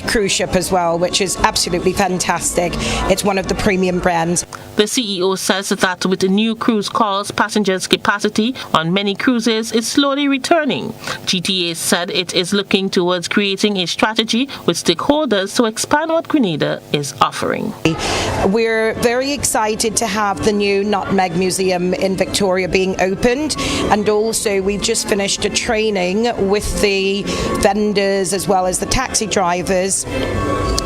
cruise ship as well, which is absolutely fantastic. It's one of the premium brands. The CEO says that with the new cruise calls, passengers' capacity on many cruises is slowly returning. GTA said it is looking towards creating a strategy with stakeholders to expand what Grenada is offering. We're very excited to have the new Nutmeg Museum in Victoria being opened, and also we've just finished a training with the vendors as well as the taxi drivers,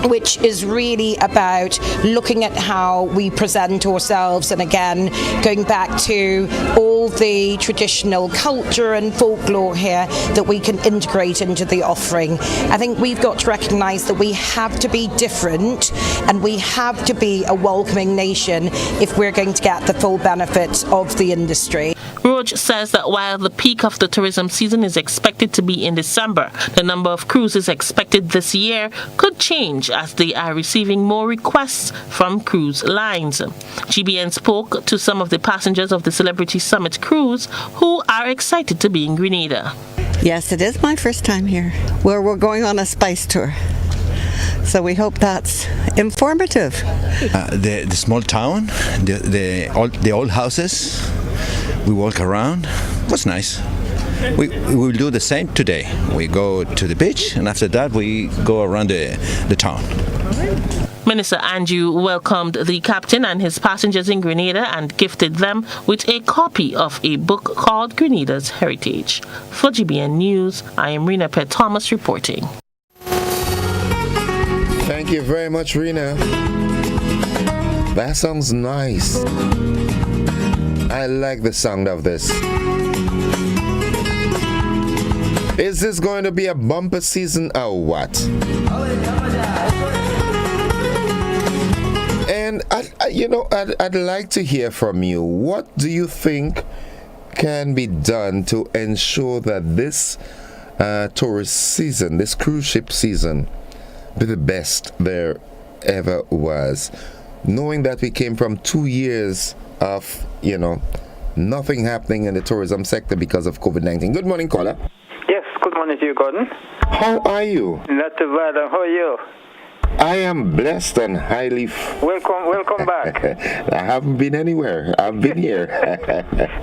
which is really about looking at how we present ourselves, and again going back to all the traditional culture and folklore here that we can integrate into the offering. I think we've got to recognise that we have to be different and we have to be a welcoming nation if we're going to get the full benefits of the industry. Roach says that while the peak of the tourism season is expected to be in December, the number of cruises expected this year could change as they are receiving more requests from cruise lines. GBN spoke to some of the passengers of the Celebrity Summit Cruise who are excited to be in Grenada. Yes, it is my first time here, where we're going on a spice tour. So we hope that's informative. The small town, the old houses, we walk around. It was nice. We will do the same today. We go to the beach, and after that we go around the town. Minister Andrew welcomed the captain and his passengers in Grenada and gifted them with a copy of a book called Grenada's Heritage. For GBN News, I am Rena Pett Thomas reporting. Thank you very much, Rena. That sounds nice. I like the sound of this. Is this going to be a bumper season or what? And I'd like to hear from you. What do you think can be done to ensure that this tourist season, this cruise ship season, be the best there ever was? Knowing that we came from 2 years of, nothing happening in the tourism sector because of COVID-19. Good morning, caller. Yes, good morning to you, Gordon. How are you? Not too bad. How are you? I am blessed and highly... Welcome back. I haven't been anywhere. I've been here.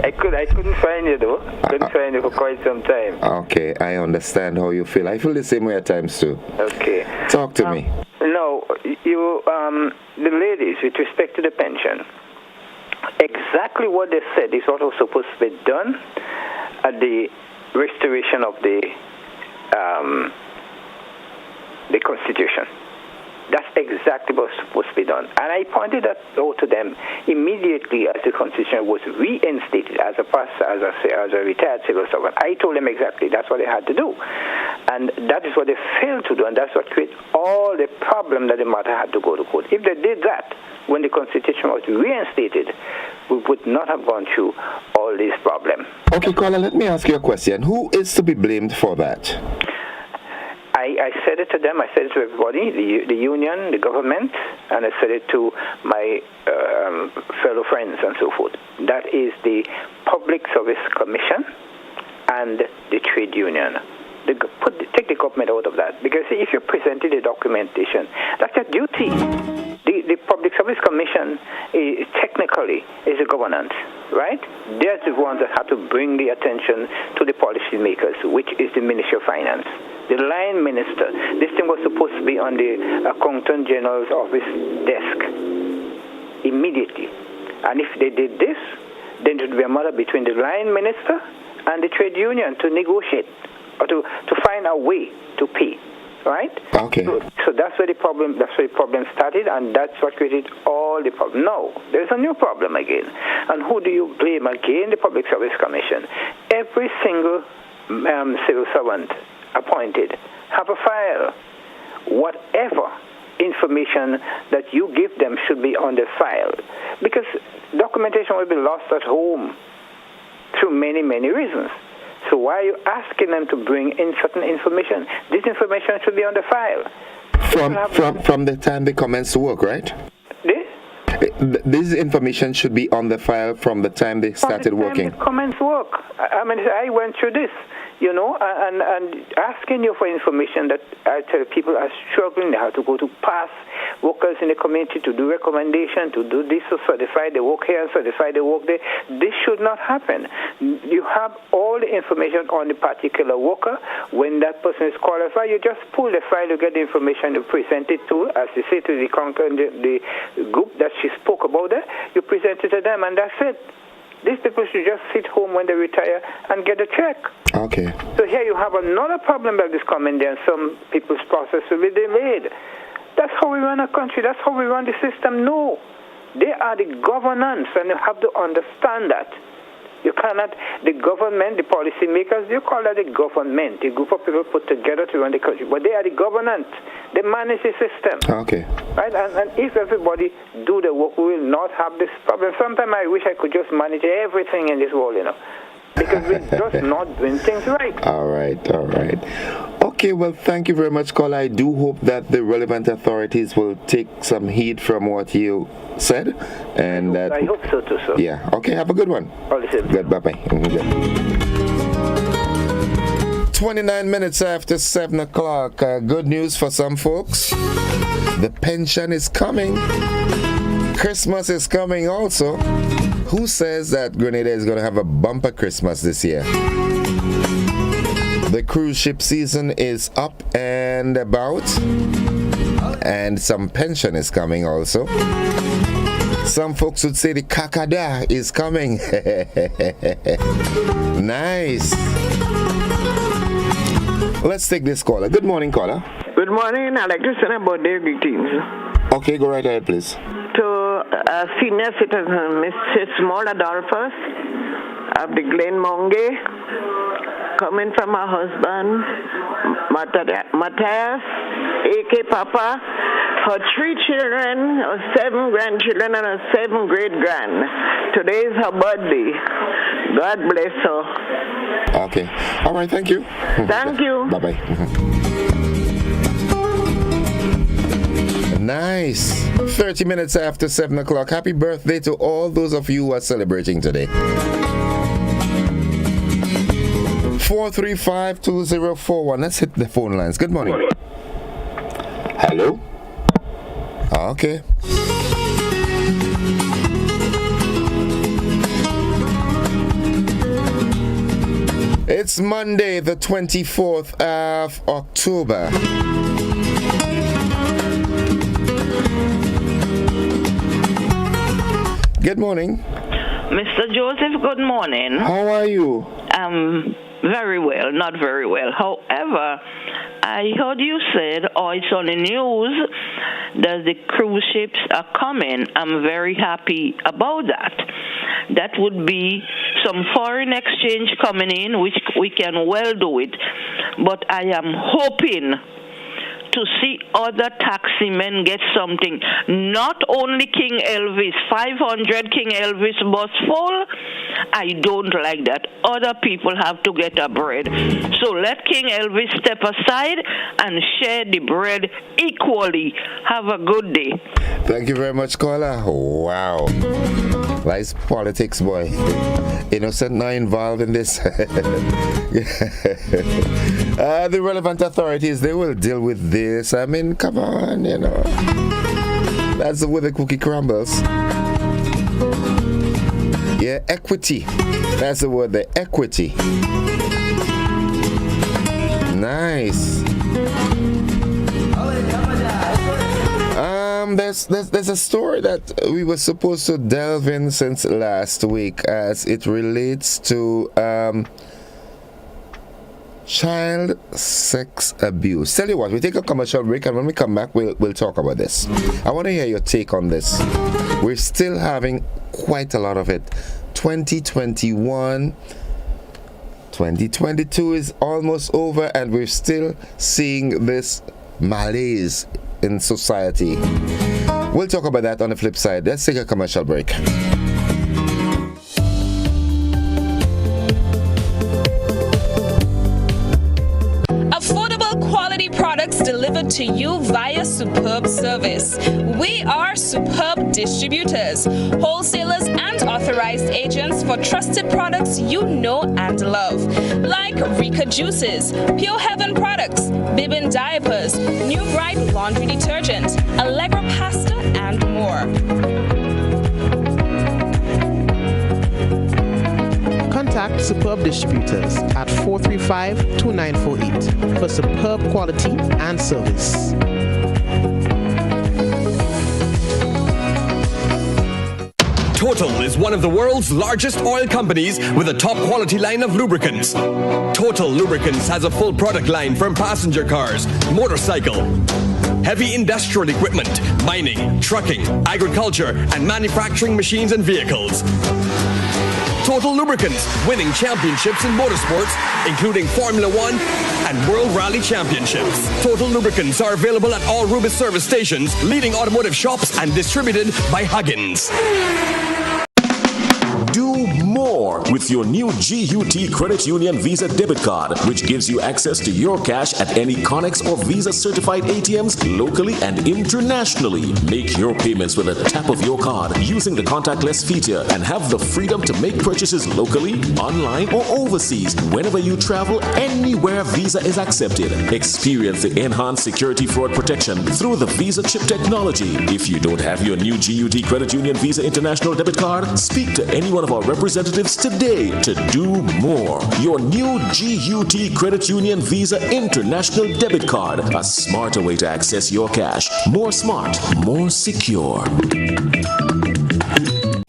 I couldn't find you, though. Couldn't find you for quite some time. Okay, I understand how you feel. I feel the same way at times, too. Okay. Talk to me. No, the ladies, with respect to the pension, exactly what they said is what was supposed to be done at the restoration of the Constitution. That's exactly what's supposed to be done. And I pointed that out to them immediately as the Constitution was reinstated as a retired civil servant. I told them exactly that's what they had to do. And that is what they failed to do, and that's what created all the problem that the matter had to go to court. If they did that, when the Constitution was reinstated, we would not have gone through all these problems. Okay, caller, let me ask you a question. Who is to be blamed for that? I said it to them, I said it to everybody, the union, the government, and I said it to my fellow friends and so forth. That is the Public Service Commission and the trade union. Take the government out of that, because if you presented the documentation, that's your duty. The Public Service Service Commission technically is a governance, right? They're the ones that have to bring the attention to the policymakers, which is the Ministry of Finance. The line minister, this thing was supposed to be on the Accountant General's office desk immediately. And if they did this, then it would be a matter between the line minister and the trade union to negotiate or to find a way to pay. Right? Okay. So that's where the problem started, and that's what created all the problem. Now, there's a new problem again. And who do you blame again? The Public Service Commission. Every single civil servant appointed have a file. Whatever information that you give them should be on the file, because documentation will be lost at home through many, many reasons. So why are you asking them to bring in certain information? This information should be on the file. From the time they commence to work, right? This information should be on the file from the time they started working. They commence work. I mean, I went through this, you know, and asking you for information that I tell people are struggling. They have to go to past workers in the community to do recommendation, to do this, to certify they work here and certify they work there. This should not happen. You have all the information on the particular worker. When that person is qualified, you just pull the file, you get the information, you present it to, as you say, to the group that she spoke about there. You present it to them, and that's it. These people should just sit home when they retire and get a check. Okay. So here you have another problem that is coming there, and some people's process will be delayed. That's how we run a country. That's how we run the system. No. They are the governance, and you have to understand that. You cannot, the government, the policymakers, you call that the government, a group of people put together to run the country, but they are the governance. They manage the system. Okay. Right? And if everybody do the work, we will not have this problem. Sometimes I wish I could just manage everything in this world, you know, because we're just not doing things right. All right. Okay, well, thank you very much, caller. I do hope that the relevant authorities will take some heed from what you said, and I hope so too, sir. Yeah. Okay. Have a good one. All the same. Good. Bye. 29 minutes after 7 o'clock. Good news for some folks. The pension is coming. Christmas is coming also. Who says that Grenada is going to have a bumper Christmas this year? The cruise ship season is up and about, and some pension is coming also. Some folks would say the kakada is coming. Nice. Let's take this caller. Good morning, caller. Good morning. I'd like to send a birthday greetings. Okay, go right ahead, please. To senior citizen, Mrs. Small Adolphus of the Glen Monge, coming from her husband, Matthias, A.K. Papa, her 3 children, her 7 grandchildren, and her 7 great-grand. Today is her birthday. God bless her. Okay. All right, thank you. Thank you. Bye-bye. Nice. 30 minutes after 7 o'clock. Happy birthday to all those of you who are celebrating today. 435-2041. Let's hit the phone lines. Good morning. Hello? Okay. It's Monday, the 24th of October. Good morning. Mr. Joseph, good morning. How are you? Very well, not very well. However, I heard you said, or it's on the news, that the cruise ships are coming. I'm very happy about that. That would be some foreign exchange coming in, which we can well do it. But I am hoping to see other taxi men get something. Not only King Elvis, 500 King Elvis bus full. I don't like that. Other people have to get a bread. So let King Elvis step aside and share the bread equally. Have a good day. Thank you very much, caller. Wow. Nice politics, boy. Innocent not involved in this. The relevant authorities, they will deal with this. I mean, come on, you know. That's the way the cookie crumbles. Yeah, equity. That's the word, the equity. Nice. There's a story that we were supposed to delve in since last week as it relates to child sex abuse. Tell you what, we take a commercial break, and when we come back, we'll talk about this. I want to hear your take on this. We're still having quite a lot of it. 2021, 2022 is almost over, and we're still seeing this malaise in society. We'll talk about that on the flip side. Let's take a commercial break. Affordable quality products delivered to you via superb service. We are Superb Distributors, wholesalers and authorized agents for trusted products you know and love, like Rika Juices, Pure Heaven products, Bibin diapers, New Bright laundry detergent, Allegra pasta, and more. Contact Superb Distributors at 435-2948 for superb quality and service. Total is one of the world's largest oil companies with a top quality line of lubricants. Total Lubricants has a full product line from passenger cars, motorcycle, heavy industrial equipment, mining, trucking, agriculture, and manufacturing machines and vehicles. Total Lubricants, winning championships in motorsports, including Formula One and World Rally Championships. Total Lubricants are available at all Rubis service stations, leading automotive shops, and distributed by Huggins. Do more with your new GUT Credit Union Visa debit card, which gives you access to your cash at any Connex or Visa certified ATMs locally and internationally. Make your payments with a tap of your card using the contactless feature and have the freedom to make purchases locally, online, or overseas whenever you travel, anywhere Visa is accepted. Experience the enhanced security fraud protection through the Visa chip technology. If you don't have your new GUT Credit Union Visa International debit card, speak to any one of our representatives today to do more. Your new GUT Credit Union Visa International debit card, a smarter way to access your cash. More smart, more secure.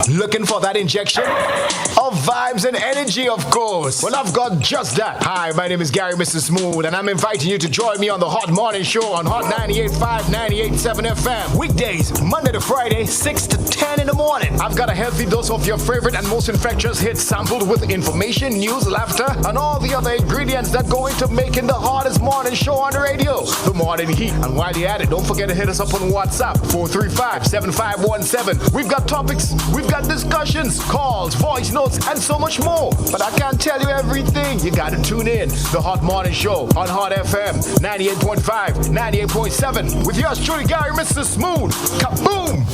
Looking for that injection of vibes and energy, of course? Well, I've got just that. Hi, my name is Gary Mr. Smooth, and I'm inviting you to join me on the Hot Morning Show on Hot 98.5, 98.7 FM. Weekdays, Monday to Friday, 6 to 10 in the morning. I've got a healthy dose of your favorite and most infectious hits sampled with information, news, laughter, and all the other ingredients that go into making the hottest morning show on the radio, The Morning Heat. And while you're at it, don't forget to hit us up on WhatsApp, 435-7517. We've got topics, we've got discussions, calls, voice notes, and so much more. But I can't tell you everything. You gotta tune in. The Hot Morning Show on Hot FM 98.5, 98.7 with yours truly, Gary Mr. Smooth. Kaboom!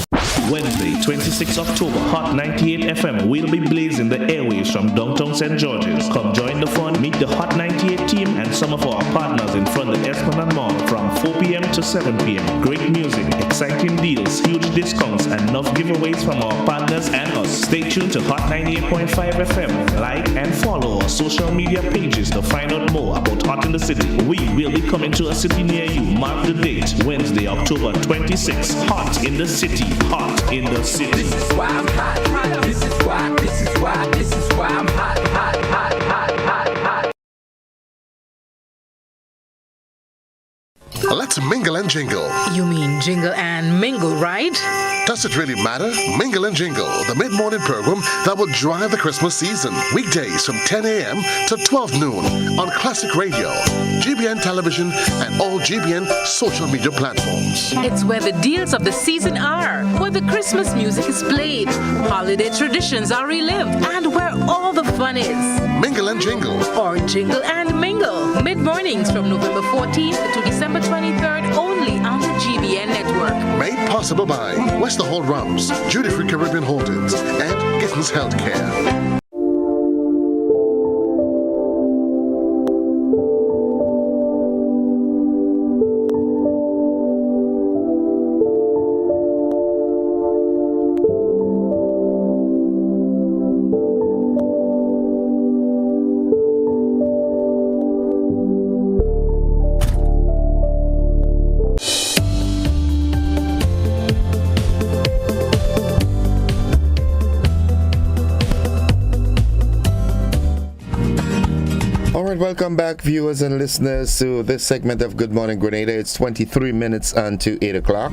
Wednesday, 26 October, Hot 98 FM will be blazing the airwaves from downtown St. George's. Come join the fun, meet the Hot 98 team and some of our partners in front of the Esplanade Mall from 4 p.m. to 7 p.m. Great music, exciting deals, huge discounts, and enough giveaways from our partners and us. Stay tuned to Hot 98.5 FM. Like and follow our social media pages to find out more about Hot in the City. We will be coming to a city near you. Mark the date, Wednesday, October 26th. Hot in the City. Hot in the City. This is why I'm hot. This is why I'm hot. Let's mingle and jingle. You mean jingle and mingle, right? Does it really matter? Mingle and Jingle, the mid-morning program that will drive the Christmas season. Weekdays from 10 a.m. to 12 noon on Classic Radio, GBN Television, and all GBN social media platforms. It's where the deals of the season are, where the Christmas music is played, holiday traditions are relived, and where all the fun is. Mingle and Jingle. Or Jingle and Mingle. Mid-mornings from November 14th to December 23rd only on the GBN network. Made possible by West Hall Rums, Duty Free Caribbean Holdings, and Gittins Healthcare. right, welcome back, viewers and listeners, to this segment of Good Morning Grenada. It's 23 minutes unto 8 o'clock.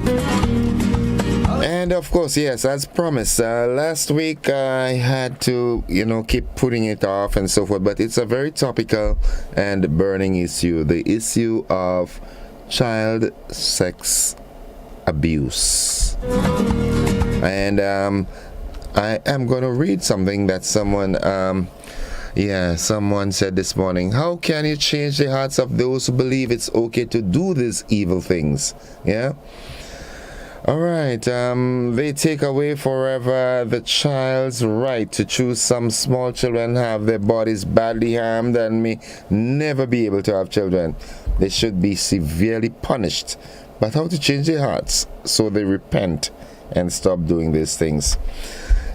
And of course, yes, as promised, last week I had to, keep putting it off and so forth, but it's a very topical and burning issue, the issue of child sex abuse. And I am going to read something that someone said this morning. How can you change the hearts of those who believe it's okay to do these evil things? Yeah. All right. They take away forever the child's right to choose. Some small children have their bodies badly harmed and may never be able to have children. They should be severely punished. But how to change their hearts so they repent and stop doing these things?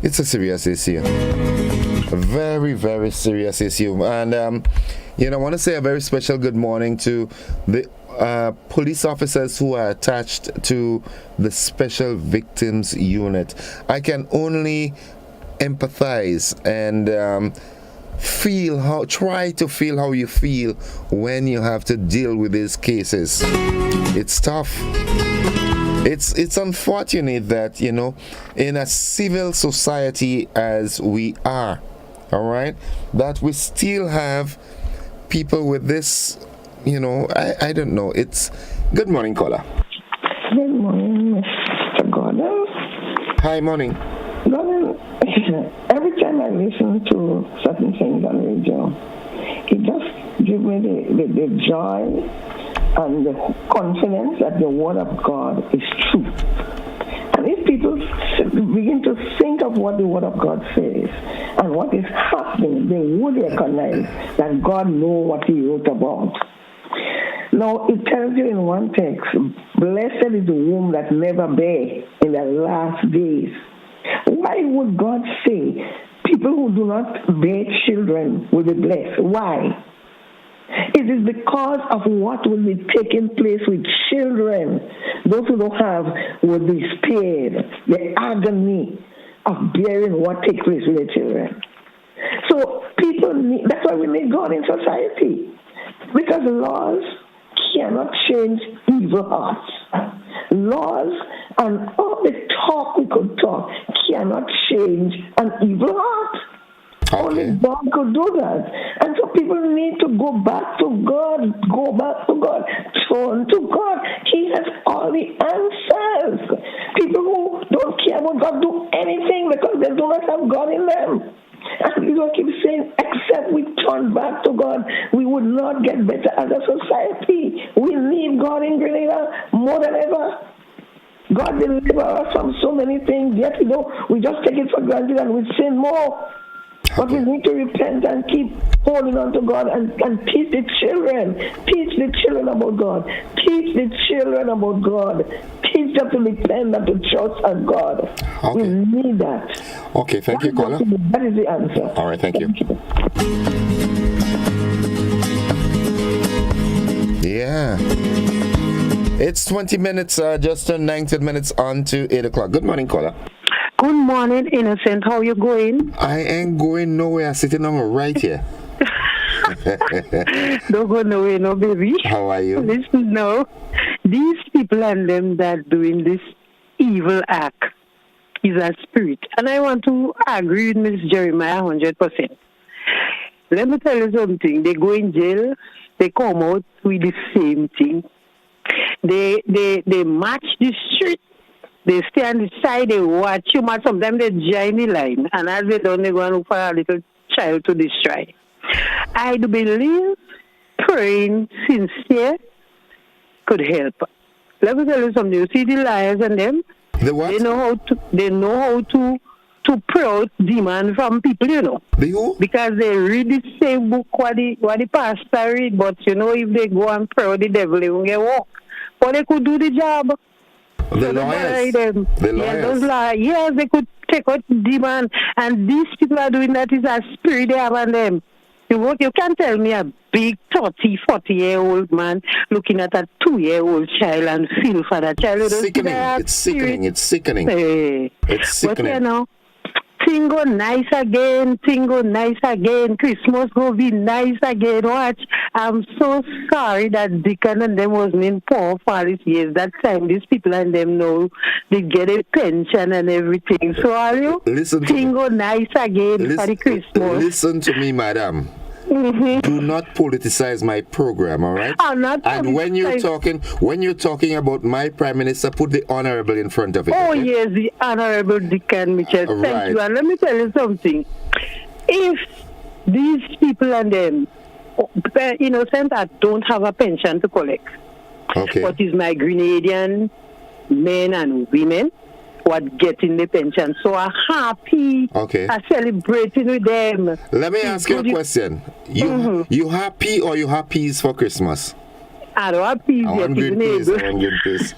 It's a serious issue. A very, very serious issue. And, I want to say a very special good morning to the police officers who are attached to the Special Victims Unit. I can only empathize and try to feel how you feel when you have to deal with these cases. It's tough. It's unfortunate that, in a civil society as we are, all right, that we still have people with this, I don't know. It's good morning, caller. Good morning, Mr. Gordon. Hi, morning. Gordon, every time I listen to certain things on radio, it just gives me the joy and the confidence that the Word of God is true. And if people begin to think of what the Word of God says and what is happening, they would recognize that God knows what He wrote about. Now, it tells you in one text, blessed is the womb that never bare in the last days. Why would God say people who do not bear children will be blessed? Why? It is because of what will be taking place with children. Those who don't have will be spared the agony of bearing what takes place with their children. So that's why we need God in society. Because laws cannot change evil hearts. Laws and all the talk we could talk cannot change an evil heart. Okay. Only God could do that. And so people need to go back to God, turn to God. He has all the answers. People who don't care about God do anything because they do not have God in them. And we don't keep saying, except we turn back to God, we would not get better as a society. We need God in Grenada more than ever. God delivers us from so many things, yet we just take it for granted and we sin more. But we need to repent and keep holding on to God and teach the children. Teach the children about God. Teach the children about God. Teach them to depend and to trust on God. Okay. We need that. Okay, thank you, caller. That is the answer. All right, thank you. Yeah. It's 20 minutes, just turned 19 minutes on to 8 o'clock. Good morning, caller. Good morning, Innocent. How you going? I ain't going nowhere. I'm sitting on right here. Don't go nowhere, no, baby. How are you? Listen, no. These people and them that doing this evil act is a spirit. And I want to agree with Ms. Jeremiah 100%. Let me tell you something. They go in jail. They come out with the same thing. They match the street. They stay on the side, they watch you, but sometimes they join the line. And as they don't, they go and look for a little child to destroy. I do believe praying sincere could help. Let me tell you something. You see the liars and them? The what? They know how to pray out demons from people, The who? Because they read the same book what the pastor read, but if they go and pray out the devil, they won't get walk. But they could do the job. The lawyers. The lawyers. Yes, they could take out demon, and these people are doing that is a spirit they have on them. You can't tell me a big 30, 40-year-old man looking at a 2-year-old child and feel for that child. It's sickening. It's sickening. But thing go nice again, Christmas go be nice again. Watch, I'm so sorry that Deacon and them wasn't in poor for all these years. That time, these people and them know they get a pension and everything. So are you? Thing go nice again for the Christmas. Listen to me, madam. Mm-hmm. Do not politicize my program, all right? I'm not. And when you're talking about my prime minister, put the honorable in front of it. Oh okay? yes, the honorable Deacon Mitchell. Thank you. And let me tell you something. If these people and them, innocent that don't have a pension to collect, what is my Grenadian men and women? What getting the pension, so I'm happy. I'm celebrating with them. Let me ask you a question. You happy or you have peas for Christmas? I don't have peas yet. Peas.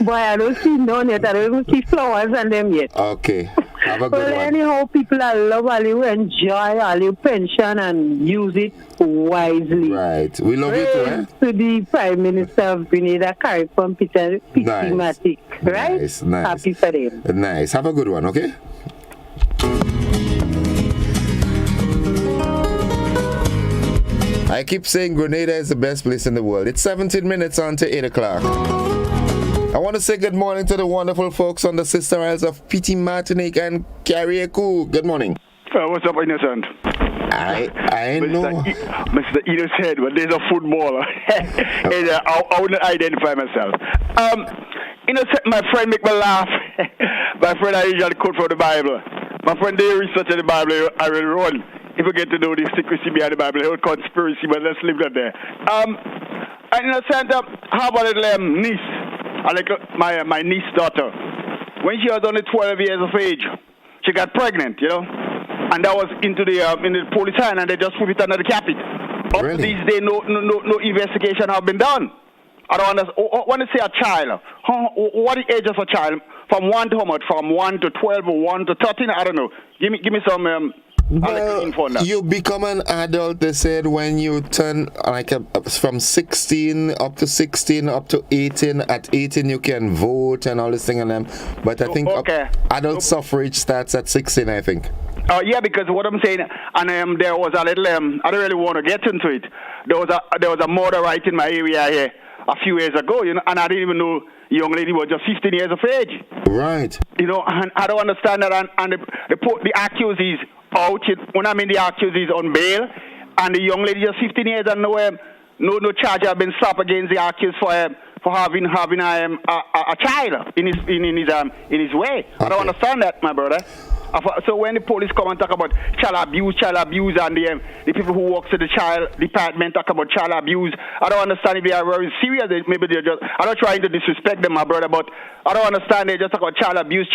Boy, I don't see none yet. I don't even see flowers on them yet. Okay. Have a good one. Anyhow, people I love all you enjoy all your pension and use it wisely. Right. We love it too, eh? To the Prime Minister of Grenada, Carrie from Peter Matic. Right? Nice. Happy for them. Nice. Have a good one, okay? I keep saying Grenada is the best place in the world. It's 17 minutes on to 8 o'clock. I want to say good morning to the wonderful folks on the Sister Isles of Petit Martinique and Carriacou. Good morning. What's up, Innocent? I know. Mr. Innocent, but there's a footballer. And I wouldn't identify myself. Innocent, my friend make me laugh. My friend, I usually quote from the Bible. My friend, they research the Bible, I will run. If you get to know the secrecy behind the Bible, the whole conspiracy, but let's leave that there. And Innocent, how about a little niece? I like my niece daughter. When she was only 12 years of age, she got pregnant, and that was into the police hand, and they just put it under the carpet. Up to these days, no investigation have been done. I don't understand. When you say a child, what the age of a child? From 1 to how much? From 1 to 12 or 1 to 13? I don't know. Give me some. Well, you become an adult, they said, when you turn from 16 up to 16 up to 18. At 18 you can vote and all this thing and them. But I think adult suffrage starts at 16, I think. Yeah, because what I'm saying, and there was a little, I don't really want to get into it. There was a murder right in my area here a few years ago, and I didn't even know the young lady was just 15 years of age. Right. And I don't understand that, and the accused is out. When I mean the accused is on bail, and the young lady just 15 years and no charge have been stopped against the accused for having a child in his way. I don't understand that, my brother. So when the police come and talk about child abuse, and the people who work at the child department talk about child abuse, I don't understand if they are very serious. Maybe they're just, I'm not trying to disrespect them, my brother, but I don't understand. They just talk about child abuse,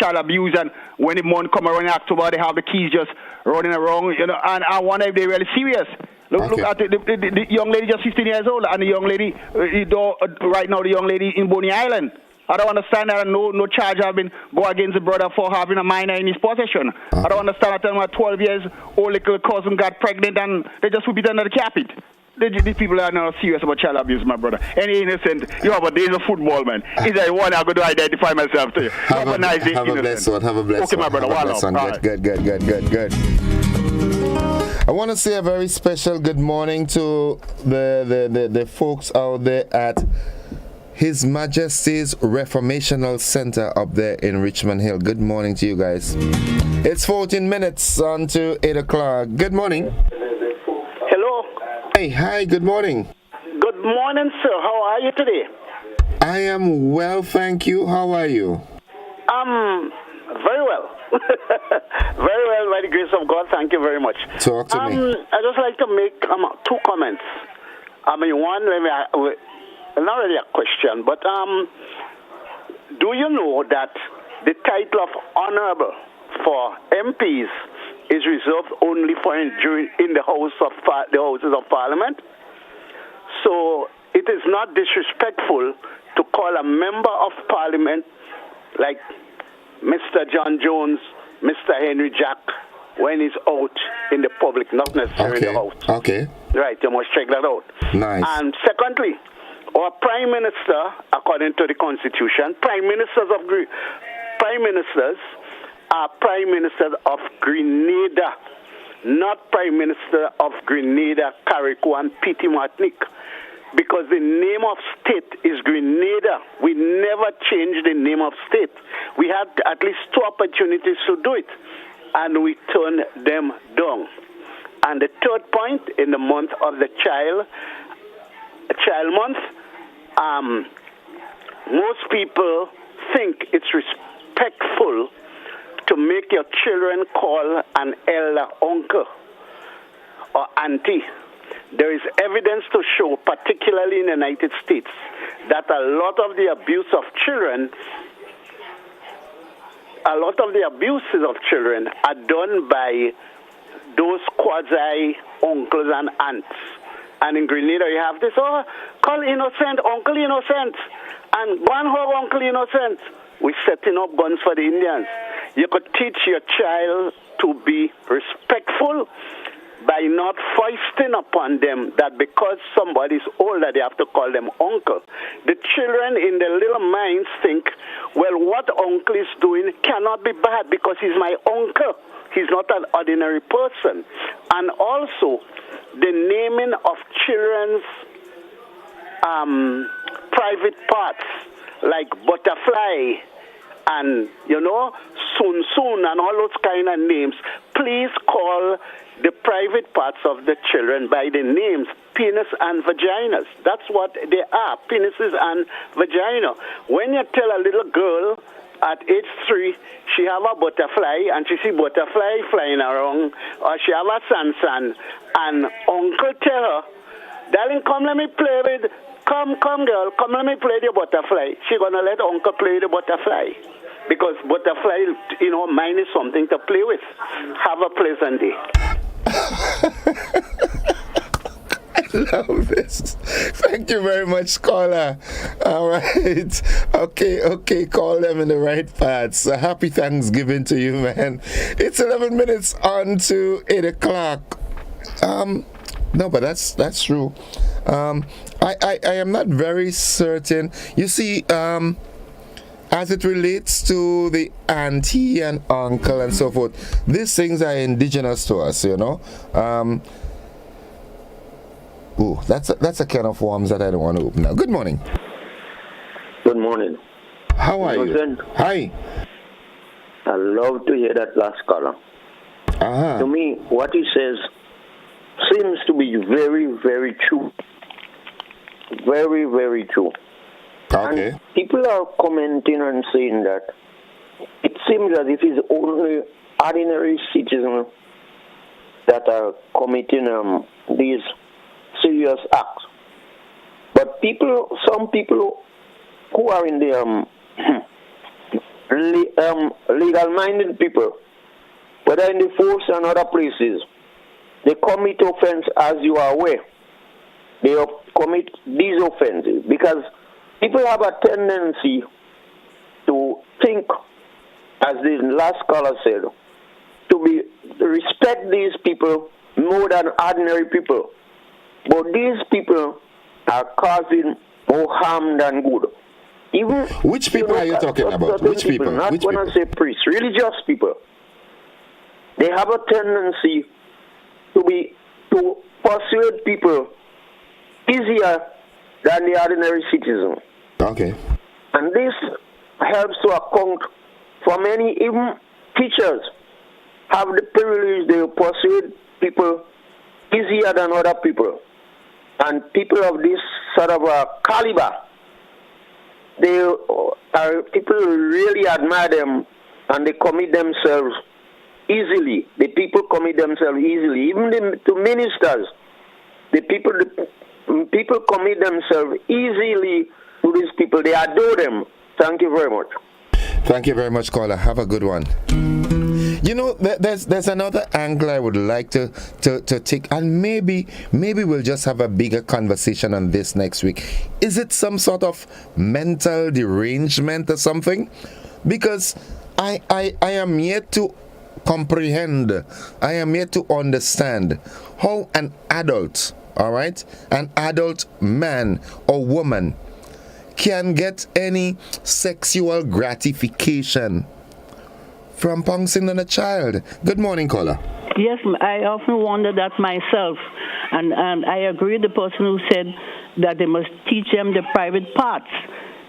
and when the month come around in October, they have the kids just running around, and I wonder if they're really serious. Look at the young lady just 15 years old, and the young lady, right now, the young lady in Bonny Island. I don't understand that no charge have been go against the brother for having a minor in his possession. I don't understand that my 12 years old little cousin got pregnant and they just put it under the carpet. These people are not serious about child abuse, my brother. Any innocent, you have a days of football, man. Is there one I'm going to identify myself to you? Have a nice day, have a blessed one. Have a blessed one. Okay, my brother. Good. I want to say a very special good morning to the folks out there at His Majesty's Reformational Center up there in Richmond Hill. Good morning to you guys. It's 14 minutes on to 8 o'clock. Good morning. Hello. Hey, hi, good morning. Good morning, sir. How are you today? I am well, thank you. How are you? Very well. Very well, by the grace of God. Thank you very much. Talk to me. I'd just like to make two comments. One, not really a question, but do you know that the title of honorable for MPs is reserved only for in the Houses of Parliament? So it is not disrespectful to call a member of Parliament like Mr. John Jones, Mr. Henry Jack, when he's out in the public, not necessarily in the House. Okay. Right, you must check that out. Nice. And secondly, our Prime Minister, according to the Constitution, Prime Ministers Prime Minister of Grenada, not Prime Minister of Grenada, Carrico and Piti Martinique, because the name of state is Grenada. We never changed the name of state. We had at least 2 opportunities to do it, and we turned them down. And the third point, in the month of the child month, most people think it's respectful to make your children call an elder uncle or auntie. There is evidence to show, particularly in the United States, that a lot of the abuses of children are done by those quasi-uncles and aunts. And in Grenada, you have this, call innocent, Uncle Innocent, and one whole Uncle Innocent. We're setting up guns for the Indians. You could teach your child to be respectful by not foisting upon them that because somebody's older, they have to call them uncle. The children in their little minds think, well, what uncle is doing cannot be bad because he's my uncle. He's not an ordinary person. And also, the naming of children's private parts, like butterfly and, soon and all those kind of names, please call the private parts of the children by the names penis and vaginas. That's what they are, penises and vagina. When you tell a little girl at age 3 she have a butterfly and she see butterfly flying around, or she have a sansan, and uncle tell her, darling, come let me play with, come girl, come let me play the butterfly. She gonna let uncle play the butterfly. Because butterfly, mine is something to play with. Have a pleasant day. I love this. Thank you very much, caller. All right. Okay, call them in the right paths. Happy Thanksgiving to you, man. It's 11 minutes on to 8 o'clock. No, but that's true. I am not very certain. You see, as it relates to the auntie and uncle and so forth, these things are indigenous to us, that's a can of worms that I don't want to open now. Good morning. Good morning. How are you? Hi. I love to hear that last caller. To me, what he says seems to be very, very true. Very, very true. Okay. And people are commenting and saying that it seems as if it's only ordinary citizens that are committing these serious acts. But some people who are in the legal-minded people, whether in the force and other places, they commit offense as you are aware. They commit these offenses because people have a tendency to think, as the last caller said, to respect these people more than ordinary people. But these people are causing more harm than good. Which people are you talking about? Which people? Not when I say priests, religious people. They have a tendency to persuade people easier than the ordinary citizen. Okay. And this helps to account for many, even teachers have the privilege to persuade people easier than other people. And people of this sort of caliber, people really admire them and they commit themselves easily. The people commit themselves easily. Even to ministers, the people commit themselves easily to these people. They adore them. Thank you very much. Thank you very much, caller. Have a good one. There's another angle I would like to take, and maybe we'll just have a bigger conversation on this next week. Is it some sort of mental derangement or something? Because I am yet to comprehend, I am yet to understand how an adult, an adult man or woman can get any sexual gratification from pouncing on a child. Good morning, caller. Yes, I often wonder that myself, and I agree with the person who said that they must teach them the private parts.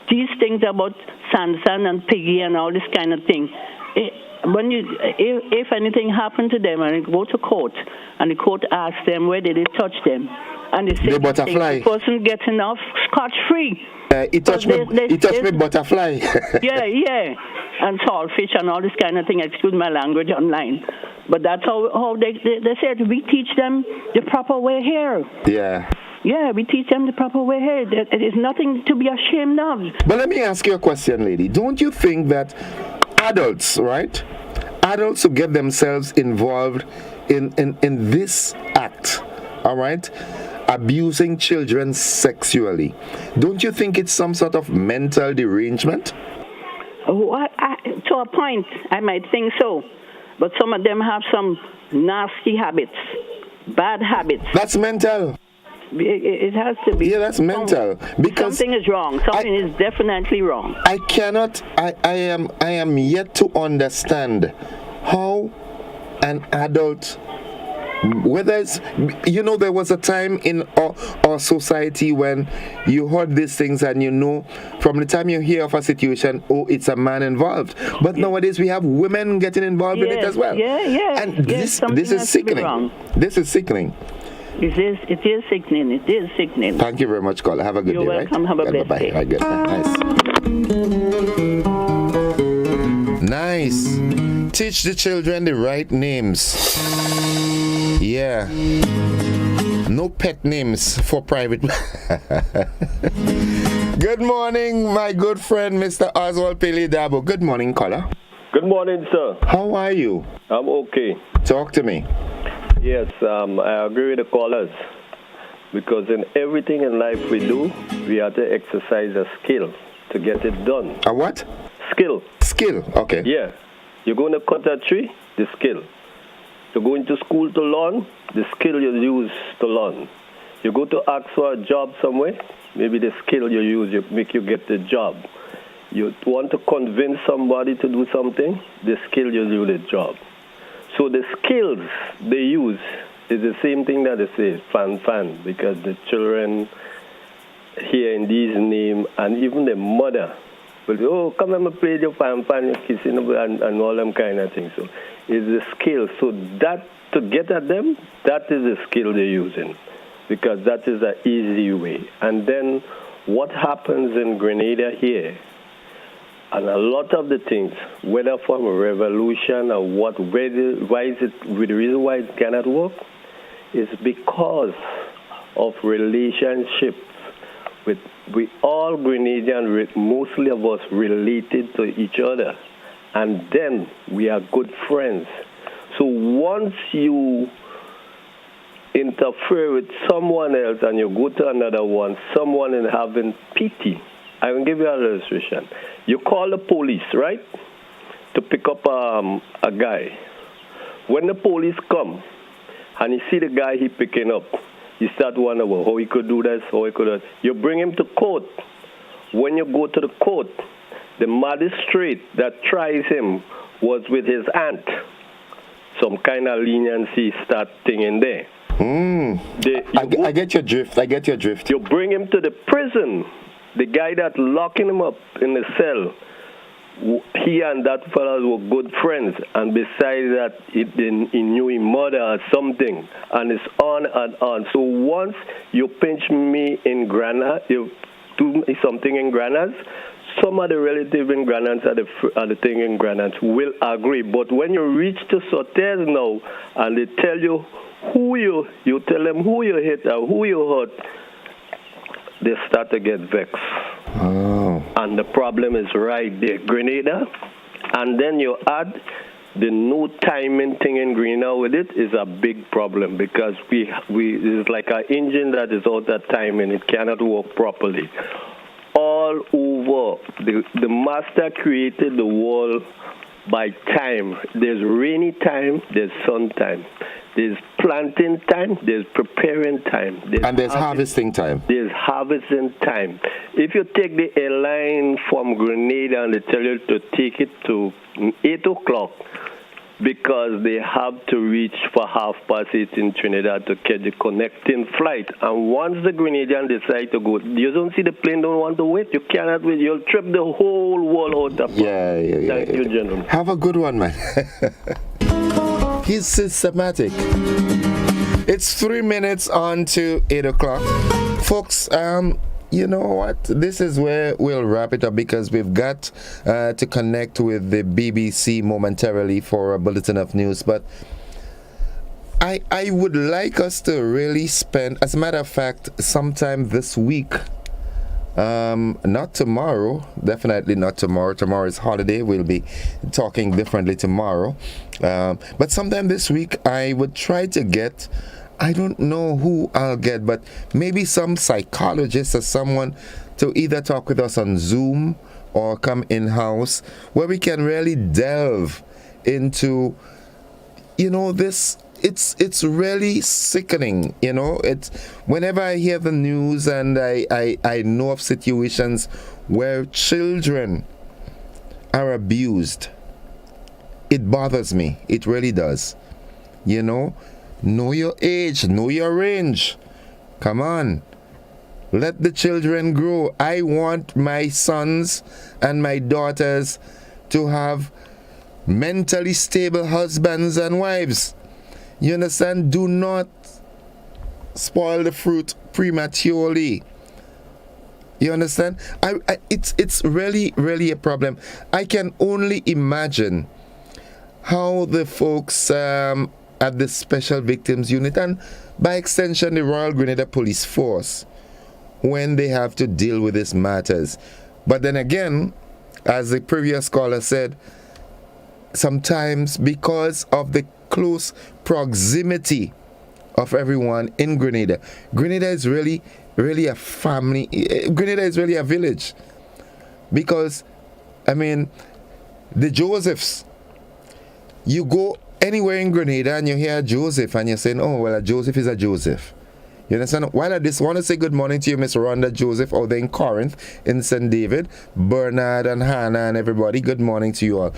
These things about Sansan and Piggy and all this kind of thing. If anything happened to them and they go to court, and the court asks them where did they touch them, and they say the butterfly. The person getting off scotch-free. He touched me butterfly. yeah, and saltfish and all this kind of thing. Excuse my language online, but that's how they said we teach them the proper way here. Yeah. Yeah, we teach them the proper way here. It is nothing to be ashamed of. But let me ask you a question, lady. Don't you think that adults, right? Adults who get themselves involved in this act, all right? Abusing children sexually. Don't you think it's some sort of mental derangement? To a point, I might think so. But some of them have some nasty habits, bad habits. That's mental. It has to be. Yeah, that's mental. Because something is wrong. Something is definitely wrong. I am yet to understand how an adult, whether it's, there was a time in our society when you heard these things and from the time you hear of a situation, it's a man involved. But nowadays we have women getting involved in it as well. Yeah. And this is sickening. This is sickening. It is sickening. It is sickening. Thank you very much, caller. Have a good day. You're welcome. Right? Have a blessed day. Good. Nice. Teach the children the right names. Yeah. No pet names for private. Good morning, my good friend, Mr. Oswald Pelidabo. Good morning, caller. Good morning, sir. How are you? I'm okay. Talk to me. Yes, I agree with the callers. Because in everything in life we do, we have to exercise a skill to get it done. A what? Skill. Skill, okay. Yeah. You're going to cut a tree, the skill. You're going to school to learn, the skill you use to learn. You go to ask for a job somewhere, maybe the skill you use make you get the job. You want to convince somebody to do something, the skill you do the job. So the skills they use is the same thing that they say, fan, because the children hearing these names, and even the mother will say, oh, come and play your fan, you're kissing, and all them kind of things. So it's the skill. So that, to get at them, that is the skill they're using, because that is the easy way. And then what happens in Grenada here, and a lot of the things, whether from a revolution or what, the reason why it cannot work is because of relationships with all Grenadians, mostly of us related to each other, and then we are good friends. So once you interfere with someone else and you go to another one, someone is having pity. I will give you an illustration. You call the police, right, to pick up a guy. When the police come and you see the guy he picking up, you start wondering how he could do this, how he could do that. You bring him to court. When you go to the court, the magistrate that tries him was with his aunt. Some kind of leniency start thing in there. I get your drift. You bring him to the prison. The guy that locking him up in the cell, he and that fellow were good friends, and besides that, he knew his mother or something, and it's on and on. So once you pinch me in Grenada, you do me something in Grenada, some of the relatives in Grenada are the thing in Grenada will agree. But when you reach to Sotes now, and they tell you you tell them who you hit or who you hurt, they start to get vexed. Oh. And the problem is right there, Grenada. And then you add the no timing thing in Grenada with it is a big problem, because it's like an engine that is out of timing. It cannot work properly. All over, the master created the world by time. There's rainy time, there's sun time. There's planting time, there's preparing time. There's harvesting time. There's harvesting time. If you take the airline from Grenada and they tell you to take it to 8 o'clock because they have to reach for 8:30 in Trinidad to catch the connecting flight. And once the Grenadian decide to go, you don't see the plane don't want to wait. You cannot wait. You'll trip the whole world out of Thank you, gentlemen. Have a good one, man. He's systematic. It's 3 minutes on to 8 o'clock. Folks, you know what? This is where we'll wrap it up because we've got to connect with the BBC momentarily for a bulletin of news. But I would like us to really spend, as a matter of fact, sometime this week. Not tomorrow, definitely not tomorrow. Tomorrow is holiday. We'll be talking differently tomorrow. But sometime this week, I would try to get, I don't know who I'll get, but maybe some psychologist or someone to either talk with us on Zoom or come in-house where we can really delve into, this. It's really sickening, It's whenever I hear the news and I know of situations where children are abused, it bothers me. It really does. Know your age, know your range. Come on. Let the children grow. I want my sons and my daughters to have mentally stable husbands and wives. You understand? Do not spoil the fruit prematurely. You understand? It's really, really a problem. I can only imagine how the folks at the Special Victims Unit and by extension the Royal Grenada Police Force, when they have to deal with these matters. But then again, as the previous caller said, sometimes because of the close proximity of everyone in Grenada. Grenada is really, really a family. Grenada is really a village. Because, the Josephs, you go anywhere in Grenada and you hear Joseph and you're saying, oh, well, a Joseph is a Joseph. You understand? While I just want to say good morning to you, Miss Rhonda Joseph, out there in Corinth, in St. David, Bernard and Hannah and everybody, good morning to you all.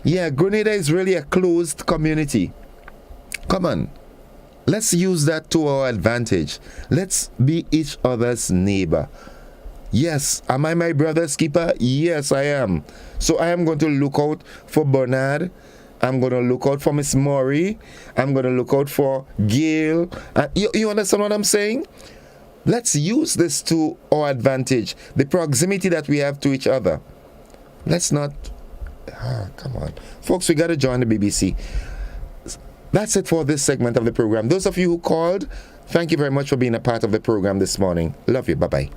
Yeah, Grenada is really a closed community. Come on. Let's use that to our advantage. Let's be each other's neighbor. Yes, am I my brother's keeper? Yes, I am. So I am going to look out for Bernard. I'm going to look out for Miss Maury. I'm going to look out for Gail. You understand what I'm saying? Let's use this to our advantage. The proximity that we have to each other. Let's not... come on. Folks, we got to join the BBC. That's it for this segment of the program. Those of you who called, thank you very much for being a part of the program this morning. Love you. Bye-bye.